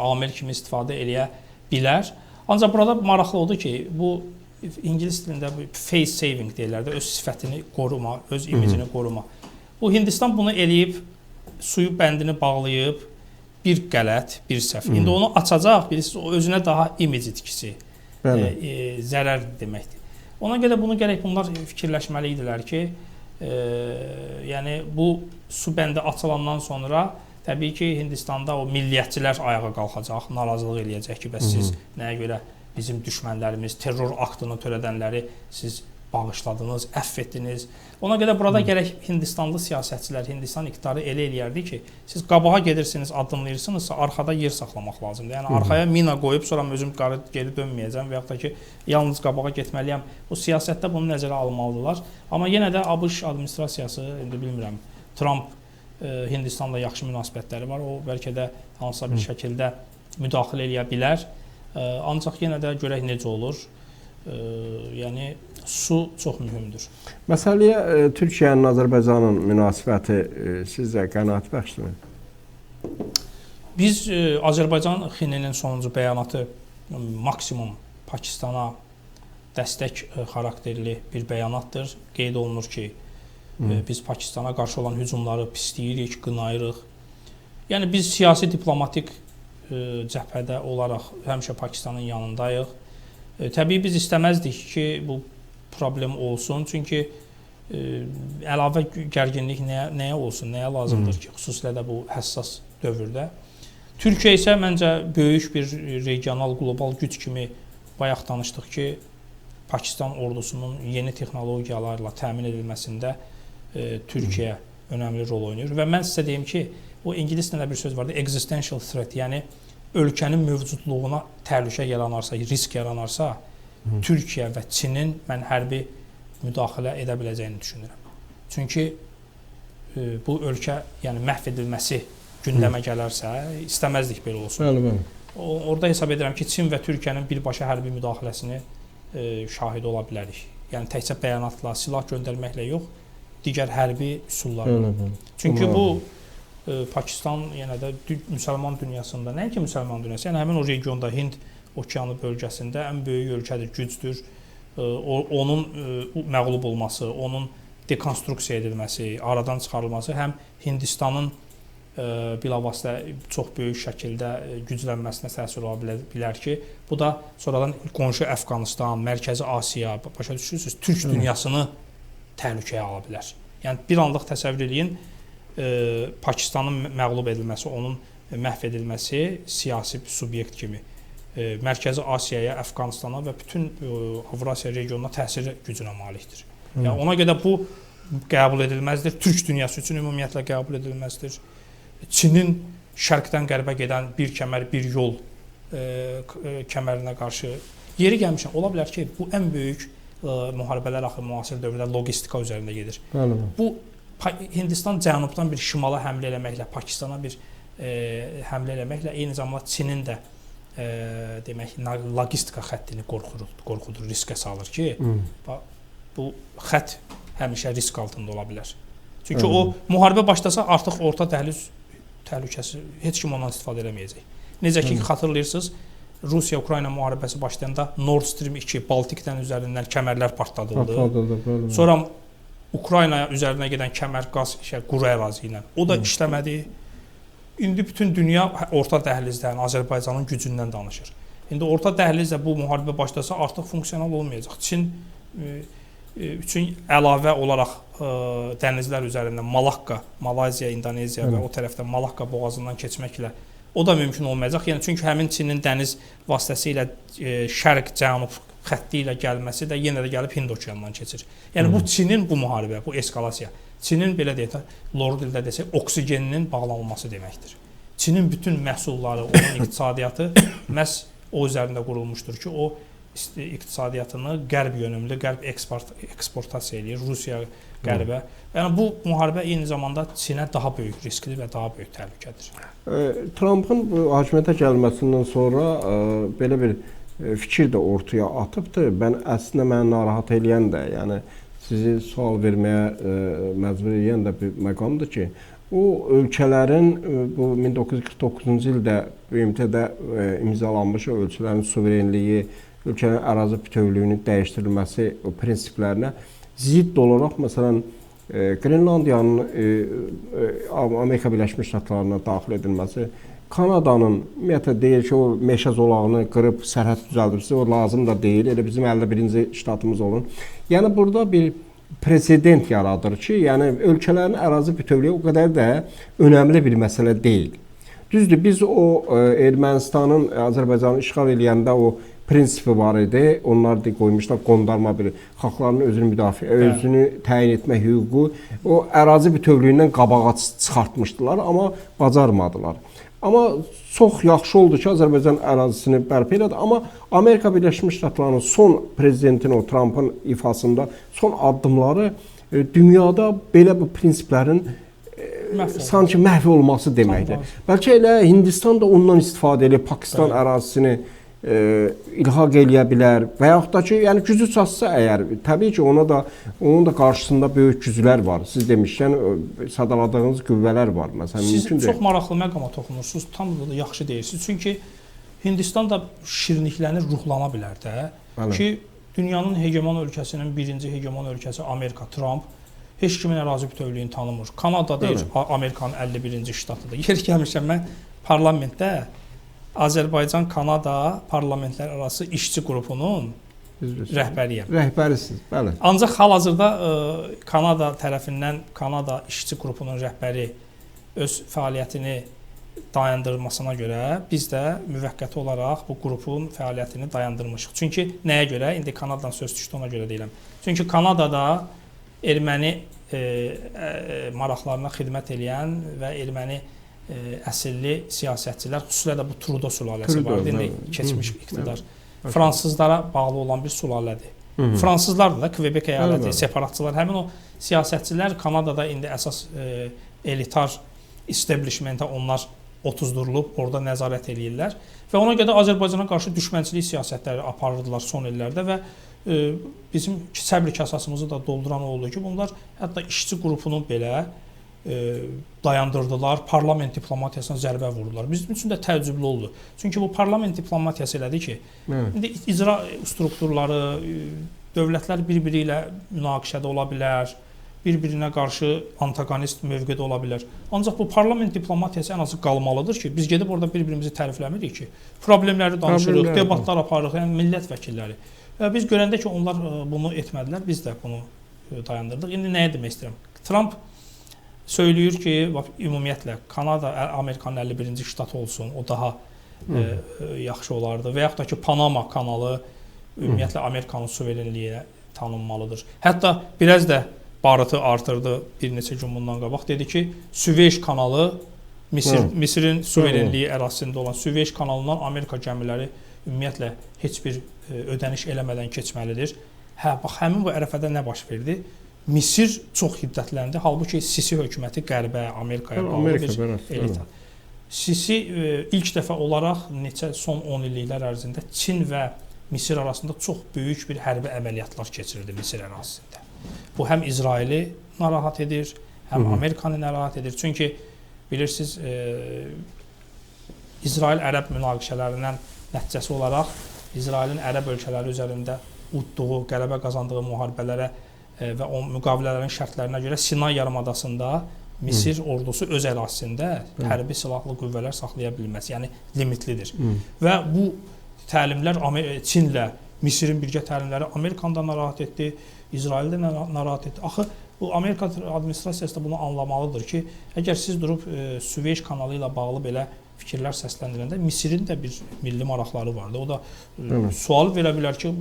amil kimi istifadə eləyə bilər. Ancaq burada maraqlı odur ki, bu İngilis dilində face saving deyirlər də, öz sifətini qoruma, öz imicini qoruma. Bu Hindistan bunu eləyib, suyu bəndini bağlayıb, bir qələt, bir səhv. İndi onu açacaq, bilirsiniz, o özünə daha imic itkisi, zərər deməkdir. Ona görə bunu gərək bunlar fikirləşməli idilər ki, yəni bu su bəndi açılandan sonra təbii ki, Hindistanda o milliyyətçilər ayağa qalxacaq, narazılıq eləyəcək ki, bəs siz nəyə görə bizim düşmənlərimiz, terror aktını törədənləri siz bağışladınız, əfv etdiniz. Ona görə burada gərək Hindistanlı siyasətçilər, Hindistan iqtidarı elə eləyərdi ki, siz qabağa gedirsiniz, addımlayırsınızsa arxada yer saxlamaq lazımdır. Yəni arxaya mina qoyub, sonra özüm geri dönməyəcəm və yaxud da ki, yalnız qabağa getməliyəm. Bu siyasətdə bunu nəzərə almalıdırlar. Amma yenə də ABŞ administrasiyası, indi bilmirəm, Trump Hindistanla yaxşı münasibətləri var. O bəlkə də hansısa bir şəkildə müdaxilə eləyə bilər. Ancaq yenə də görək necə olur. Yəni su çox mühümdür. Məsələyə Türkiyənin Azərbaycanın münasibəti sizcə qənaətbəxşdirmi? Biz Azərbaycan XİN-nin sonuncu bəyanatı maksimum Pakistana dəstək xarakterli bir bəyanatdır. Qeyd olunur ki, biz Pakistana qarşı olan hücumları pisləyirik, qınayırıq. Yəni biz siyasi diplomatik cəbhədə olaraq həmişə Pakistanın yanındayıq. Təbii biz istəməzdik ki, bu problem olsun. Çünki əlavə gərginlik nəyə olsun, nəyə lazımdır ki, xüsusilə də bu həssas dövrdə. Türkiyə isə məncə böyük bir regional, qlobal güc kimi bayaq danışdıq ki, Pakistan ordusunun yeni texnologiyalarla təmin edilməsində Türkiyə önəmli rol oynayır. Və mən sizə deyim ki, o ingilis dilində bir söz vardı, existential threat, yəni ölkənin mövcudluğuna təhlükə yaranarsa, risk yaranarsa, Türkiyə və Çinin mən hərbi müdaxilə edə biləcəyini düşünürəm. Çünki bu ölkə yəni məhv edilməsi gündəmə gələrsə, istəməzdik belə olsun. Bəli. Orada hesab edirəm ki, Çin və Türkiyənin birbaşa hərbi müdaxiləsini şahid ola bilərik. Yəni təkcə bəyanatla, silah göndərməklə yox, digər hərbi üsullarla. Çünki bu Pakistan yenə də müsəlman dünyasında, nəinki müsəlman dünyası, yəni həmin o regionda Hind okeanı bölgəsində ən böyük ölkədir, gücdür. Onun məğlub olması, onun dekonstruksiya edilməsi, aradan çıxarılması həm Hindistanın bilavasitə çox böyük şəkildə güclənməsinə təsir ola bilər ki, bu da sonradan qonşu Əfqanistan, Mərkəzi Asiya, başa düşürsünüz, Türk dünyasını təhlükəyə ala bilər. Yəni bir anlıq təsəvvür edin, Pakistanın məğlub edilməsi, onun məhv edilməsi siyasi subyekt kimi Mərkəzi Asiyaya, Əfqanistana və bütün Avrasiya regionuna təsir gücünə malikdir. Yəni ona görə bu qəbul edilməzdir. Türk dünyası üçün ümumiyyətlə qəbul edilməzdir. Çinin şərqdən qərbə gedən bir kəmər, bir yol kəmərinə qarşı yeri gəlmişən, ola bilər ki, bu ən böyük müharibələr axı müasir dövrdə logistika üzərində gedir. Bu Hindistan cənubdan bir şimala həmlə eləməklə, Pakistana bir həmlə eləməklə eyni zamanda Çinin də demək logistika xəttini qorxudur, riskə salır ki, bu xətt həmişə risk altında ola bilər. Çünki o müharibə başlasa artıq orta dəhliz təhlükəsi heç kim ondan istifadə eləməyəcək. Necə ki xatırlayırsınız, Rusiya-Ukrayna müharibəsi başlayanda Nord Stream 2 Baltik dənizi üzərindən kəmərlər partladıldı. Sonra Ukrayna üzərinə gedən kəmər qaz quru ərazi ilə. O da işləmədi. İndi bütün dünya orta dəhlizdən, Azərbaycanın gücündən danışır. İndi orta dəhlizlə bu müharibə başlasa artıq funksional olmayacaq. Çin üçün əlavə olaraq dənizlər üzərindən Malakka, Malayziya, İndoneziya və o tərəfdən Malakka boğazından keçməklə o da mümkün olmayacaq. Yəni çünki həmin Çinin dəniz vasitəsilə şərq-cənub xətti ilə gəlməsi də yenə də gəlib Hind okeanından keçir. Yəni bu Çinin bu müharibə, bu eskalasiya, Çinin belə deyək də, lord dildə desək, oksigeninin bağlanılması deməkdir. Çinin bütün məhsulları, onun iqtisadiyyatı məhz o üzərində qurulmuşdur ki, o iqtisadiyyatını qərb yönümlü, qərb eksportasiya eləyir, Rusiya qərbə. Yəni bu müharibə eyni zamanda Çinə daha böyük riskli və daha böyük təhlükədir. Trumpın hakimiyyətə gəlməsindən sonra belə bir fikir də ortaya atıbdır. Əslində məni narahat eləyən də, yəni sizi sual verməyə məcbur edən də bir məqamdır ki, o ölkələrin bu 1949-cu ildə BMT-də imzalanmış ölkələrin suverenliyi, ölkələrin ərazi bütövlüyünün dəyişdirilməsi o prinsiplərinə zidd olaraq, məsələn, Qrenlandiyanın Amerika Birləşmiş Ştatlarına daxil edilməsi, Kanadanın ümumiyyətlə deyir ki, o meşə zolağını qırıb sərhəd düzəldirsə, o lazım da deyil, elə bizim 51-ci ştatımız olun. Yəni burada bir presedent yaradır ki, yəni ölkələrin ərazi bütövlüyü o qədər də önəmli bir məsələ deyil. Düzdür, biz o Ermənistanın Azərbaycanı işğal edəndə o prinsipi var idi. Onlar da qoymuşlar qondarma bir xalqların özünü müdafiə, özünü təyin etmə hüququ. O ərazi bütövlüyündən qabağa çıxartmışdılar, amma bacarmadılar. Amma çox yaxşı oldu ki, Azərbaycan ərazisini bərpa elədi. Amma Amerika Birləşmiş Ştatlarının son prezidentinin, o Trumpın ifasında son addımları dünyada belə bu prinsiplərin sanki məhv olması deməkdir. Bəlkə elə Hindistan da ondan istifadə edib Pakistan ərazisini ilhaq eləyə bilər və yaxud da ki, yəni gücü çatsa əgər, təbii ki, onun da qarşısında böyük güclər var. Siz demişkən sadaladığınız qüvvələr var. Məsələn, siz çox maraqlı məqama toxunursunuz, tam da yaxşı deyirsiniz. Çünki Hindistan da şirinliklərini ruhlana bilər də ki, dünyanın hegemon ölkəsinin birinci hegemon ölkəsi Amerika, Trump heç kimin ərazi bütövlüyünü tanımır. Kanada deyir, Amerikanın 51-ci ştatıdır. Yer gəlmişəm, mən parlamentdə Azərbaycan-Kanada parlamentlər arası işçi qrupunun rəhbəriyəm. Rəhbərisiz, bəli. Ancaq hal-hazırda Kanada tərəfindən Kanada işçi qrupunun rəhbəri öz fəaliyyətini dayandırmasına görə biz də müvəqqəti olaraq bu qrupun fəaliyyətini dayandırmışıq. Çünki nəyə görə? İndi Kanadadan söz düşdü, ona görə deyirəm. Çünki Kanadada erməni maraqlarına xidmət edən və erməni əsilli siyasətçilər, xüsusilə də bu Trudeau sülaləsi var, indi keçmiş iqtidar. Fransızlara bağlı olan bir sülalədir. Fransızlar da Quebec əyaləti, separatçılar, həmin o siyasətçilər Kanadada indi əsas elitar establishmentə onlar otuzdurulub, orada nəzarət eləyirlər və ona görə Azərbaycana qarşı düşmənçilik siyasətləri aparırdılar son illərdə və bizim səbr kasasımızı da dolduran oldu ki, bunlar hətta işçi qrupunun belə dayandırdılar, parlament diplomatiyasına zərbə vurdular. Bizim üçün də təəccüblü oldu. Çünki bu parlament diplomatiyası elədi ki, indi icra strukturları, dövlətlər bir-biri ilə münaqişədə ola bilər, bir-birinə qarşı antagonist mövqedə ola bilər. Ancaq bu parlament diplomatiyası ən azı qalmalıdır ki, biz gedib orada bir-birimizi tərifləmirik ki, problemləri danışırıq, debatlar aparırıq, yəni millət vəkilləri. Biz görəndə ki, onlar bunu etmədilər, biz də bunu dayandırdıq. İndi nəyə demək istəyirəm? Trump söylüyor ki, ümumiyyətlə Kanada Amerikanın 51-ci ştatı olsun, o daha yaxşı olardı və yaxud da ki, Panama kanalı ümumiyyətlə Amerikanın suverenliyinə tanınmalıdır. Hətta biraz da barıtı artırdı bir neçə gün bundan qabaq. Dedi ki, Süveyş kanalı Misirin suverenliyi ərazisində olan Süveyş kanalından Amerika gəmiləri ümumiyyətlə heç bir ödəniş eləmədən keçməlidir. Bax, həmin bu ərəfədə nə baş verdi? Misir çox hiddətləndi. Halbuki Sisi hökuməti qərbə, Amerikaya bağlı bir elita. Sisi ilk dəfə olaraq son 10 illiklər ərzində Çin və Misir arasında çox böyük bir hərbi əməliyyatlar keçirirdi Misir ərazisində. Bu həm İsraili narahat edir, həm Amerikanı narahat edir. Çünki bilirsiniz, İsrail-Ərəb münaqişələrindən nəticəsi olaraq İsrailin ərəb ölkələri üzərində udduğu, qələbə qazandığı müharibələrə və o müqavilələrin şərtlərinə görə Sinay yarımadasında Misir ordusu öz ərazisində hərbi silahlı qüvvələr saxlaya bilməz, yəni limitlidir. Və bu təlimlər Çinlə Misirin birgə təlimləri Amerikanı da narahat etdi, İsraili də narahat etdi. Axı bu Amerika administrasiyası da bunu anlamalıdır ki, əgər siz durub Süveyş kanalı ilə bağlı belə fikirlər səsləndirəndə Misirin də bir milli maraqları vardı. O da sual verə bilər ki,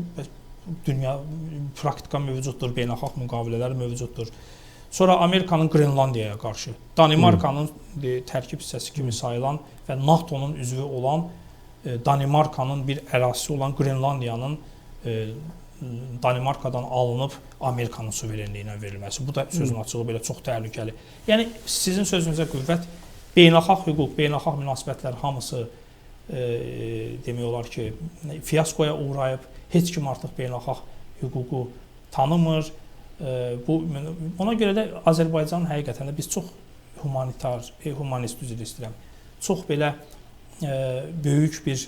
dünya praktika mövcuddur, beynəlxalq müqavilələr mövcuddur. Sonra Amerikanın Qrenlandiyaya qarşı, Danimarkanın tərkib hissəsi kimi sayılan və NATO-nun üzvü olan Danimarkanın bir ərazisi olan Qrenlandiyanın Danimarkadan alınıb Amerikanın suverenliyinə verilməsi. Bu da sözün açığı belə çox təhlükəli. Yəni sizin sözünüzə qüvvət, beynəlxalq hüquq, beynəlxalq münasibətlər hamısı demək olar ki, fiyaskoya uğrayıb, heç kim artıq beynəlxalq hüququ tanımır. Ona görə də Azərbaycan həqiqətən də biz çox humanist üzr istəyirəm. Çox belə böyük bir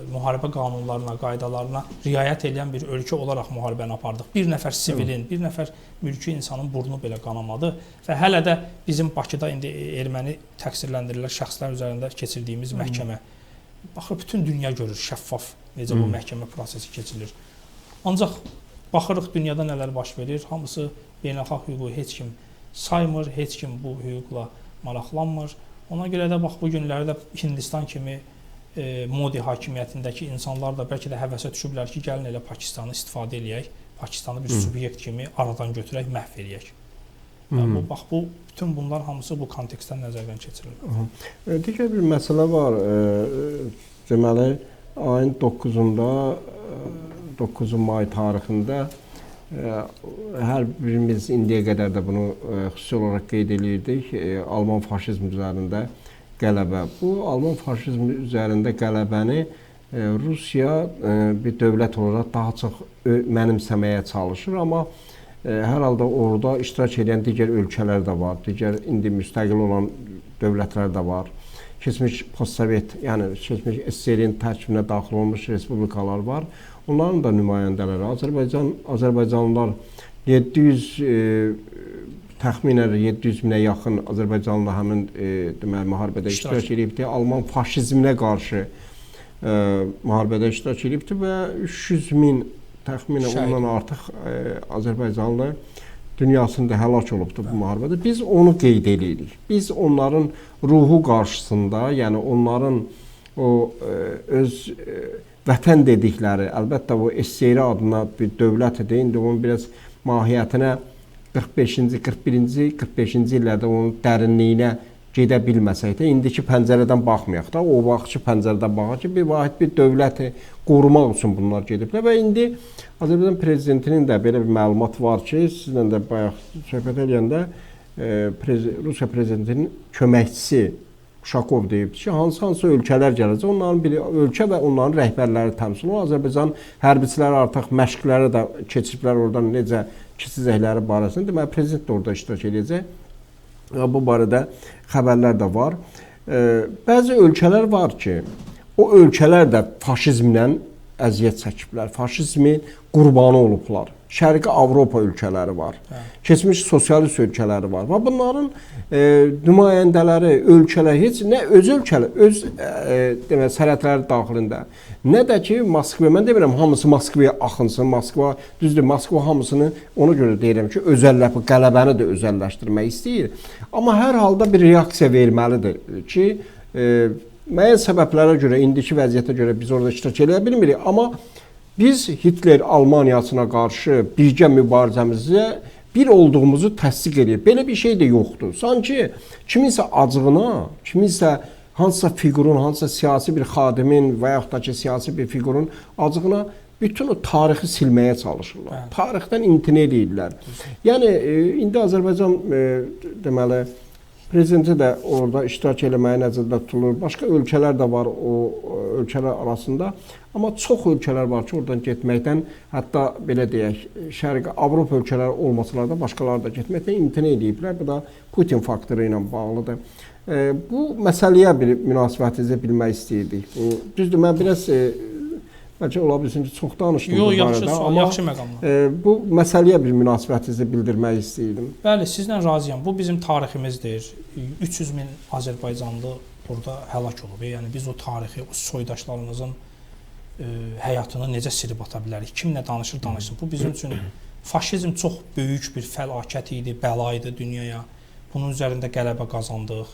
müharibə qanunlarına, qaydalarına riayət edən bir ölkə olaraq müharibəni apardıq. Bir nəfər sivilin, bir nəfər mülki insanın burnu belə qanamadı və hələ də bizim Bakıda indi erməni təqsirləndirilən şəxslər üzərində keçirdiyimiz məhkəmə. Baxır, bütün dünya görür şəffaf necə bu məhkəmə prosesi keçilir. Ancaq baxırıq dünyada nələr baş verir, hamısı beynəlxalq hüququ heç kim saymır, heç kim bu hüquqla maraqlanmır. Ona görə də bax bu günlərdə Hindistan kimi Modi hakimiyyətindəki insanlar da bəlkə də həvəsə düşüblər ki, gəlin elə Pakistanı istifadə eləyək, Pakistanı bir subyekt kimi aradan götürək, məhv eləyək. Bax, bütün bunlar hamısı bu kontekstdən nəzərdən keçirilir. Digər bir məsələ var. Deməli, ayın 9-unda, 9 may tarixində hər birimiz indiyə qədər də bunu xüsusi olaraq qeyd edirdik, Alman faşizm üzərində qələbə. Bu Alman faşizmi üzərində qələbəni Rusiya bir dövlət olaraq daha çox mənimsəməyə çalışır, amma hər halda orada iştirak edən digər ölkələr də var, digər indi müstəqil olan dövlətlər də var. Keçmiş postsovet, yəni keçmiş SSR-in tərkibinə daxil olmuş respublikalar var. Onların da nümayəndələri, Azərbaycanlılar 700 təxminən 700 minə yaxın Azərbaycanlı həmin deməli müharibədə iştirak edibdi. Alman faşizminə qarşı müharibədə iştirak edibdi və 300 min təxminən ondan artıq Azərbaycanlı dünyasında həlak olubdu bu müharibədə. Biz onu qeyd edirik. Biz onların ruhu qarşısında, yəni onların o öz vətən dedikləri, əlbəttə o SSR adına bir dövlət idi. İndi onun biraz mahiyyətinə 45-ci, 45-ci illərdə onun dərinliyinə gedə bilməsək də, indiki pəncərədən baxmayaq da, o vaxtki pəncərədən baxaq ki, bir vahid bir dövləti qorumaq üçün bunlar gediblər və indi Azərbaycan prezidentinin də belə bir məlumat var ki, sizlə də bayaq söhbət edəndə Rusiya prezidentinin köməkçisi Uşakov deyibdi ki, hansı ölkələr gələcək, onların bir ölkə və onların rəhbərləri təmsil olunur. Azərbaycan hərbiçiləri artıq məşqləri də keçiblər oradan necə keçəcəkləri barəsində. Deməli, prezident də orada iştirak edəcək. Bu barədə xəbərlər də var. Bəzi ölkələr var ki, o ölkələr də faşizmlə əziyyət çəkiblər, faşizmin qurbanı olublar. Şərqi Avropa ölkələri var, keçmiş sosialist ölkələri var və bunların nümayəndələri, ölkələr heç nə öz ölkələr, öz demək sərhədləri daxilində, nə də ki Moskva, mən demirəm hamısı Moskvaya axınsın, Moskva düzdür, Moskva hamısını ona görə deyirəm ki, qələbəni də özəlləşdirmək istəyir. Amma hər halda bir reaksiya verməlidir ki, müəyyən səbəblərə görə, indiki vəziyyətə görə biz orada iştirak edə bilmirik, amma biz Hitler Almaniyasına qarşı birgə mübarizəmizdə bir olduğumuzu təsdiq edir. Belə bir şey də yoxdur. Sanki kiminsə acığına, kiminsə hansısa fiqurun, hansısa siyasi bir xadimin və yaxud da ki, siyasi bir fiqurun acığına bütün o tarixi silməyə çalışırlar. Tarixdən imtina edirlər. Yəni, indi Azərbaycan deməli, prezidenti də orada iştirak eləməyə nəzərdə tutulur. Başqa ölkələr də var o ölkələr arasında. Amma çox ölkələr var ki, oradan getməkdən, hətta belə deyək, Şərqi Avropa ölkələri olmasalar da başqaları da getməkdən imtina ediblər. Bu da Putin faktoru ilə bağlıdır. Bu məsələyə bir münasibətinizi bilmək istəyirdik. Düzdür, mən biraz bəlkə ola bilsin ki, çox danışdım bu barədə, amma yaxşı məqamlar. Bu məsələyə bir münasibətinizi bildirmək istəyirdim. Bəli, sizlə razıyam. Bu bizim tariximizdir. 300 min Azərbaycanlı burada həlak olub. Yəni biz o tarixi, o soydaşlarımızın həyatını necə silib ata bilərik? Kimlə danışır, danışsın. Bu bizim üçün faşizm çox böyük bir fəlakət idi, bəla idi dünyaya. Bunun üzərində qələbə qazandıq.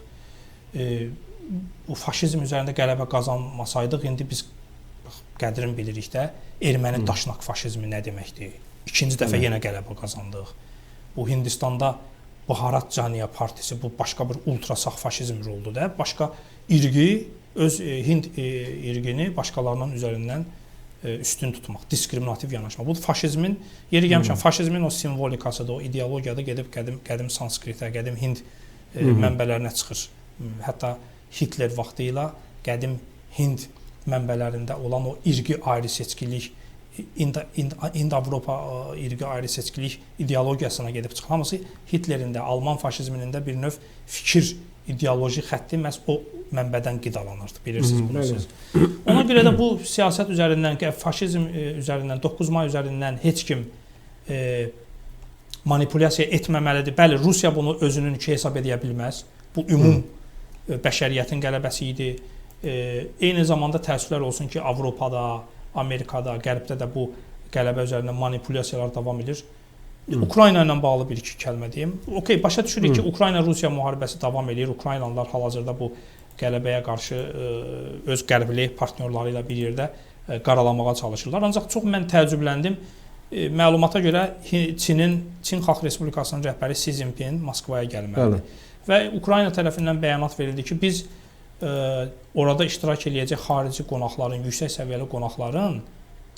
Bu faşizm üzərində qələbə qazanmasaydıq, indi biz qədrini bilirik də, erməni daşnaq faşizmi nə deməkdir? İkinci dəfə yenə qələbə qazandıq. Bu Hindistanda Bharat Janiya partisi, bu başqa bir ultrasağ faşizm roldur da. Başqa irqi, öz Hind irqini başqalarının üzərindən üstün tutmaq, diskriminativ yanaşma. Bu faşizmin, yeri gəlmişəm, faşizmin o simvolikasıdır, o ideologiyada gedib qədim Sanskritə, qədim Hind mənbələrinə çıxır. Hətta Hitler vaxtı ilə qədim Hind mənbələrində olan o irqi ayrı seçkilik, İnd-Avropa irqi ayrı seçkilik ideologiyasına gedib çıxır. Hamısı Hitlerin də, Alman faşizminin də bir növ fikir, ideoloji xətti məhz o mənbədən qidalanırdı, bilirsiniz bunu siz. Ona görə də bu siyasət üzərindən, faşizm üzərindən, 9 may üzərindən heç kim manipulyasiya etməməlidir. Bəli, Rusiya bunu özünün hesab edə bilməz. Bu ümum bəşəriyyətin qələbəsi idi. Eyni zamanda təəssüflər olsun ki, Avropada, Amerikada, Qərbdə də bu qələbə üzərindən manipulyasiyalar davam edir. Ukrayna ilə bağlı bir iki kəlmə deyim. Okey, başa düşürük ki, Ukrayna-Rusiya müharibəsi davam edir. Ukraynalılar hal-hazırda bu qələbəyə qarşı öz qərbli partnyorları ilə bir yerdə qaralamağa çalışırlar. Ancaq çox mən təəccübləndim. Məlumata görə Çin Xalq Respublikasının rəhbəri Si Jinping Moskvaya gəlməlidir. Və Ukrayna tərəfindən bəyanat verildi ki, biz orada iştirak eləyəcək xarici qonaqların, yüksək səviyyəli qonaqların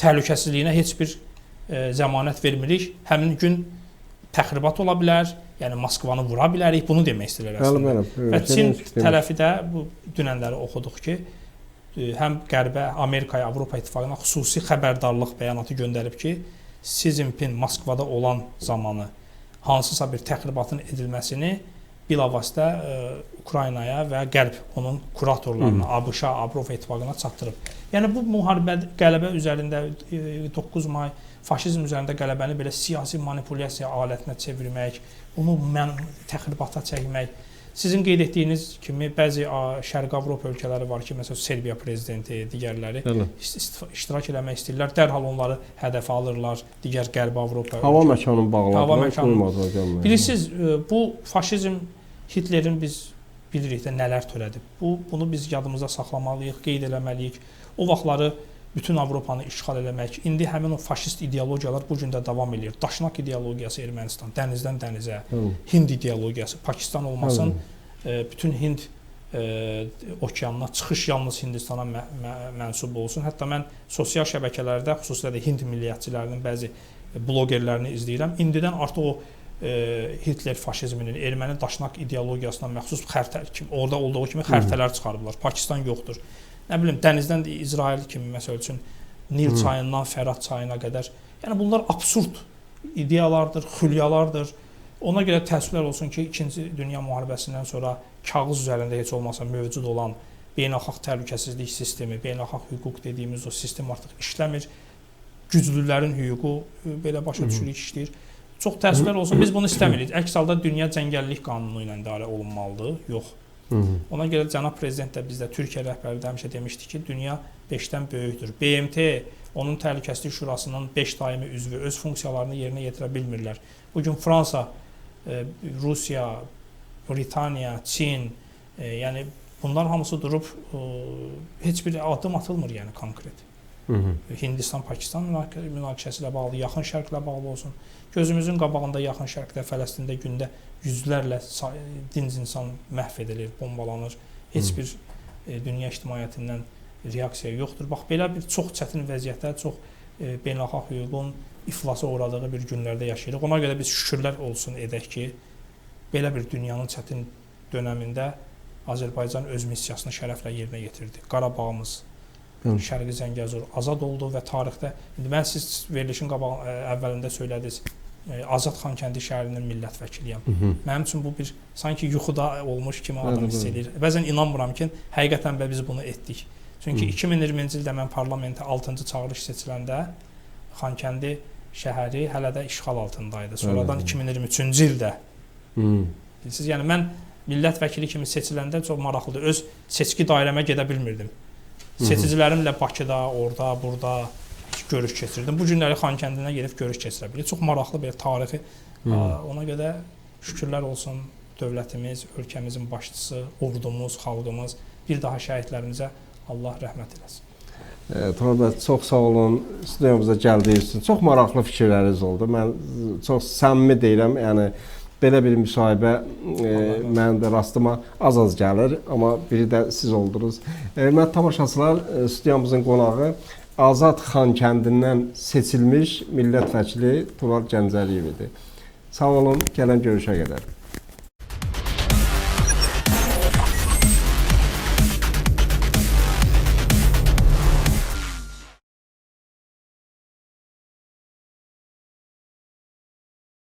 təhlükəsizliyinə heç bir zəmanət vermirik. Həmin gün təxribat ola bilər, yəni Moskvanı vura bilərik. Bunu demək istəyirlər əslində. Və Çin tərəfi də bu dünənləri oxuduq ki, həm Qərbə, Amerikaya, Avropa İttifaqına xüsusi xəbərdarlıq bəyanatı göndərib ki, Si Jinping Moskvada olan zamanı hansısa bir təxribatın edilməsini bilavasitə Ukraynaya və Qərb onun kuratorlarına, ABŞ-a, Avropa İttifaqına çatdırıb. Yəni bu müharibə qələbə üzərində 9 may faşizm üzərində qələbəni belə siyasi manipulyasiya alətinə çevirmək, bunu təxribata çəkmək. Sizin qeyd etdiyiniz kimi bəzi Şərqi Avropa ölkələri var ki, məsələn Serbiya prezidenti, digərləri iştirak eləmək istəyirlər. Dərhal onları hədəfə alırlar, digər Qərbi Avropa. Hava məkanını bağladılar. Bilirsiniz, bu faşizm Hitlerin biz bilirik də nələr törədib. Bunu biz yadımızda saxlamalıyıq, qeyd eləməliyik. O vaxtları bütün Avropanı işğal eləmək, indi həmin o faşist ideologiyalar bu gün də davam edir. Daşnaq ideologiyası Ermənistan, dənizdən dənizə, Hind ideologiyası, Pakistan olmasın, bütün Hind okeanına çıxış yalnız Hindistana mənsub olsun. Hətta mən sosial şəbəkələrdə, xüsusilə də Hind milliyyətçilərinin bəzi blogerlərini izləyirəm. İndidən artıq o Hitler faşizminin, erməni daşnaq ideologiyasına məxsus xəritə kimi, orada olduğu kimi xəritələr çıxarıblar. Pakistan yoxdur. Nə bilim, dənizdən də İsrail kimi, məsəl üçün, Nil çayından Fərat çayına qədər. Yəni, bunlar absurd ideyalardır, xülyalardır. Ona görə təəssüflər olsun ki, 2-ci Dünya müharibəsindən sonra kağız üzərində heç olmasa mövcud olan beynəlxalq təhlükəsizlik sistemi, beynəlxalq hüquq dediyimiz o sistem artıq işləmir. Güclülərin hüququ belə başa düşürük işləyir. Çox təəssüflər olsun, biz bunu istəmirik. Əks halda dünya cəngəllik qanunu ilə idarə olunmalıdır. Yox. Ona görə cənab prezident də bizdə Türkiyə rəhbəri də həmişə demişdi ki, dünya 5-dən böyükdür. BMT, onun Təhlükəsizlik Şurasının 5 daimi üzvü öz funksiyalarını yerinə yetirə bilmirlər. Bugün Fransa, Rusiya, Britaniya, Çin, yəni bunlar hamısı durub heç bir adım atılmır, yəni konkret. Hindistan-Pakistan münaqişəsi ilə bağlı, Yaxın Şərqlə bağlı olsun. Gözümüzün qabağında Yaxın Şərqdə, Fələstində gündə yüzlərlə dinc insan məhv edilir, bombalanır. Heç bir dünya ictimaiyyətindən reaksiya yoxdur. Bax, belə bir çox çətin vəziyyətdə, çox beynəlxalq hüququn iflasa uğradığı bir günlərdə yaşayırıq. Ona görə biz şükürlər olsun edək ki, belə bir dünyanın çətin dönəmində Azərbaycan öz missiyasını şərəflə yerinə yetirdi. Qarabağımız, Şərqi Zəngəzur azad oldu və tarixdə, indi mən siz verilişin əvvəlində söylədiniz, Azad Xankəndi şəhərinin millət vəkiliyəm. Mənim üçün bu bir sanki yuxuda olmuş kimi adam hiss edir. Bəzən inanmıram ki, həqiqətən də biz bunu etdik. Çünki 2020-ci ildə mən parlamentə 6-cı çağırış seçiləndə Xankəndi şəhəri hələ də işğal altındaydı. Sonradan 2023-cü ildə. Siz, yəni mən millət vəkili kimi seçiləndə çox maraqlıdır. Öz seçki dairəmə gedə bilmirdim. Seçicilərimlə Bakıda, orada, burada görüş keçirdim. Bu günləri Xankəndinə gedib görüş keçirə bilirik. Çox maraqlı bir tarixi. Ona görə şükürlər olsun dövlətimiz, ölkəmizin başçısı, ordumuz, xalqımız, bir daha şəhidlərimizə Allah rəhmət eləsin. Turan bəy, çox sağ olun. Studiyamıza gəldiyiniz üçün çox maraqlı fikirləriniz oldu. Mən çox səmimi deyirəm, yəni belə bir müsahibə mənim də rastıma az gəlir, amma biri də siz oldunuz. Hörmətli tamaşaçılar, studiyamızın qonağı Azad Xankəndindən seçilmiş millət vəkili Tural Gəncəliyev idi. Sağ olun, gələn görüşə qədər.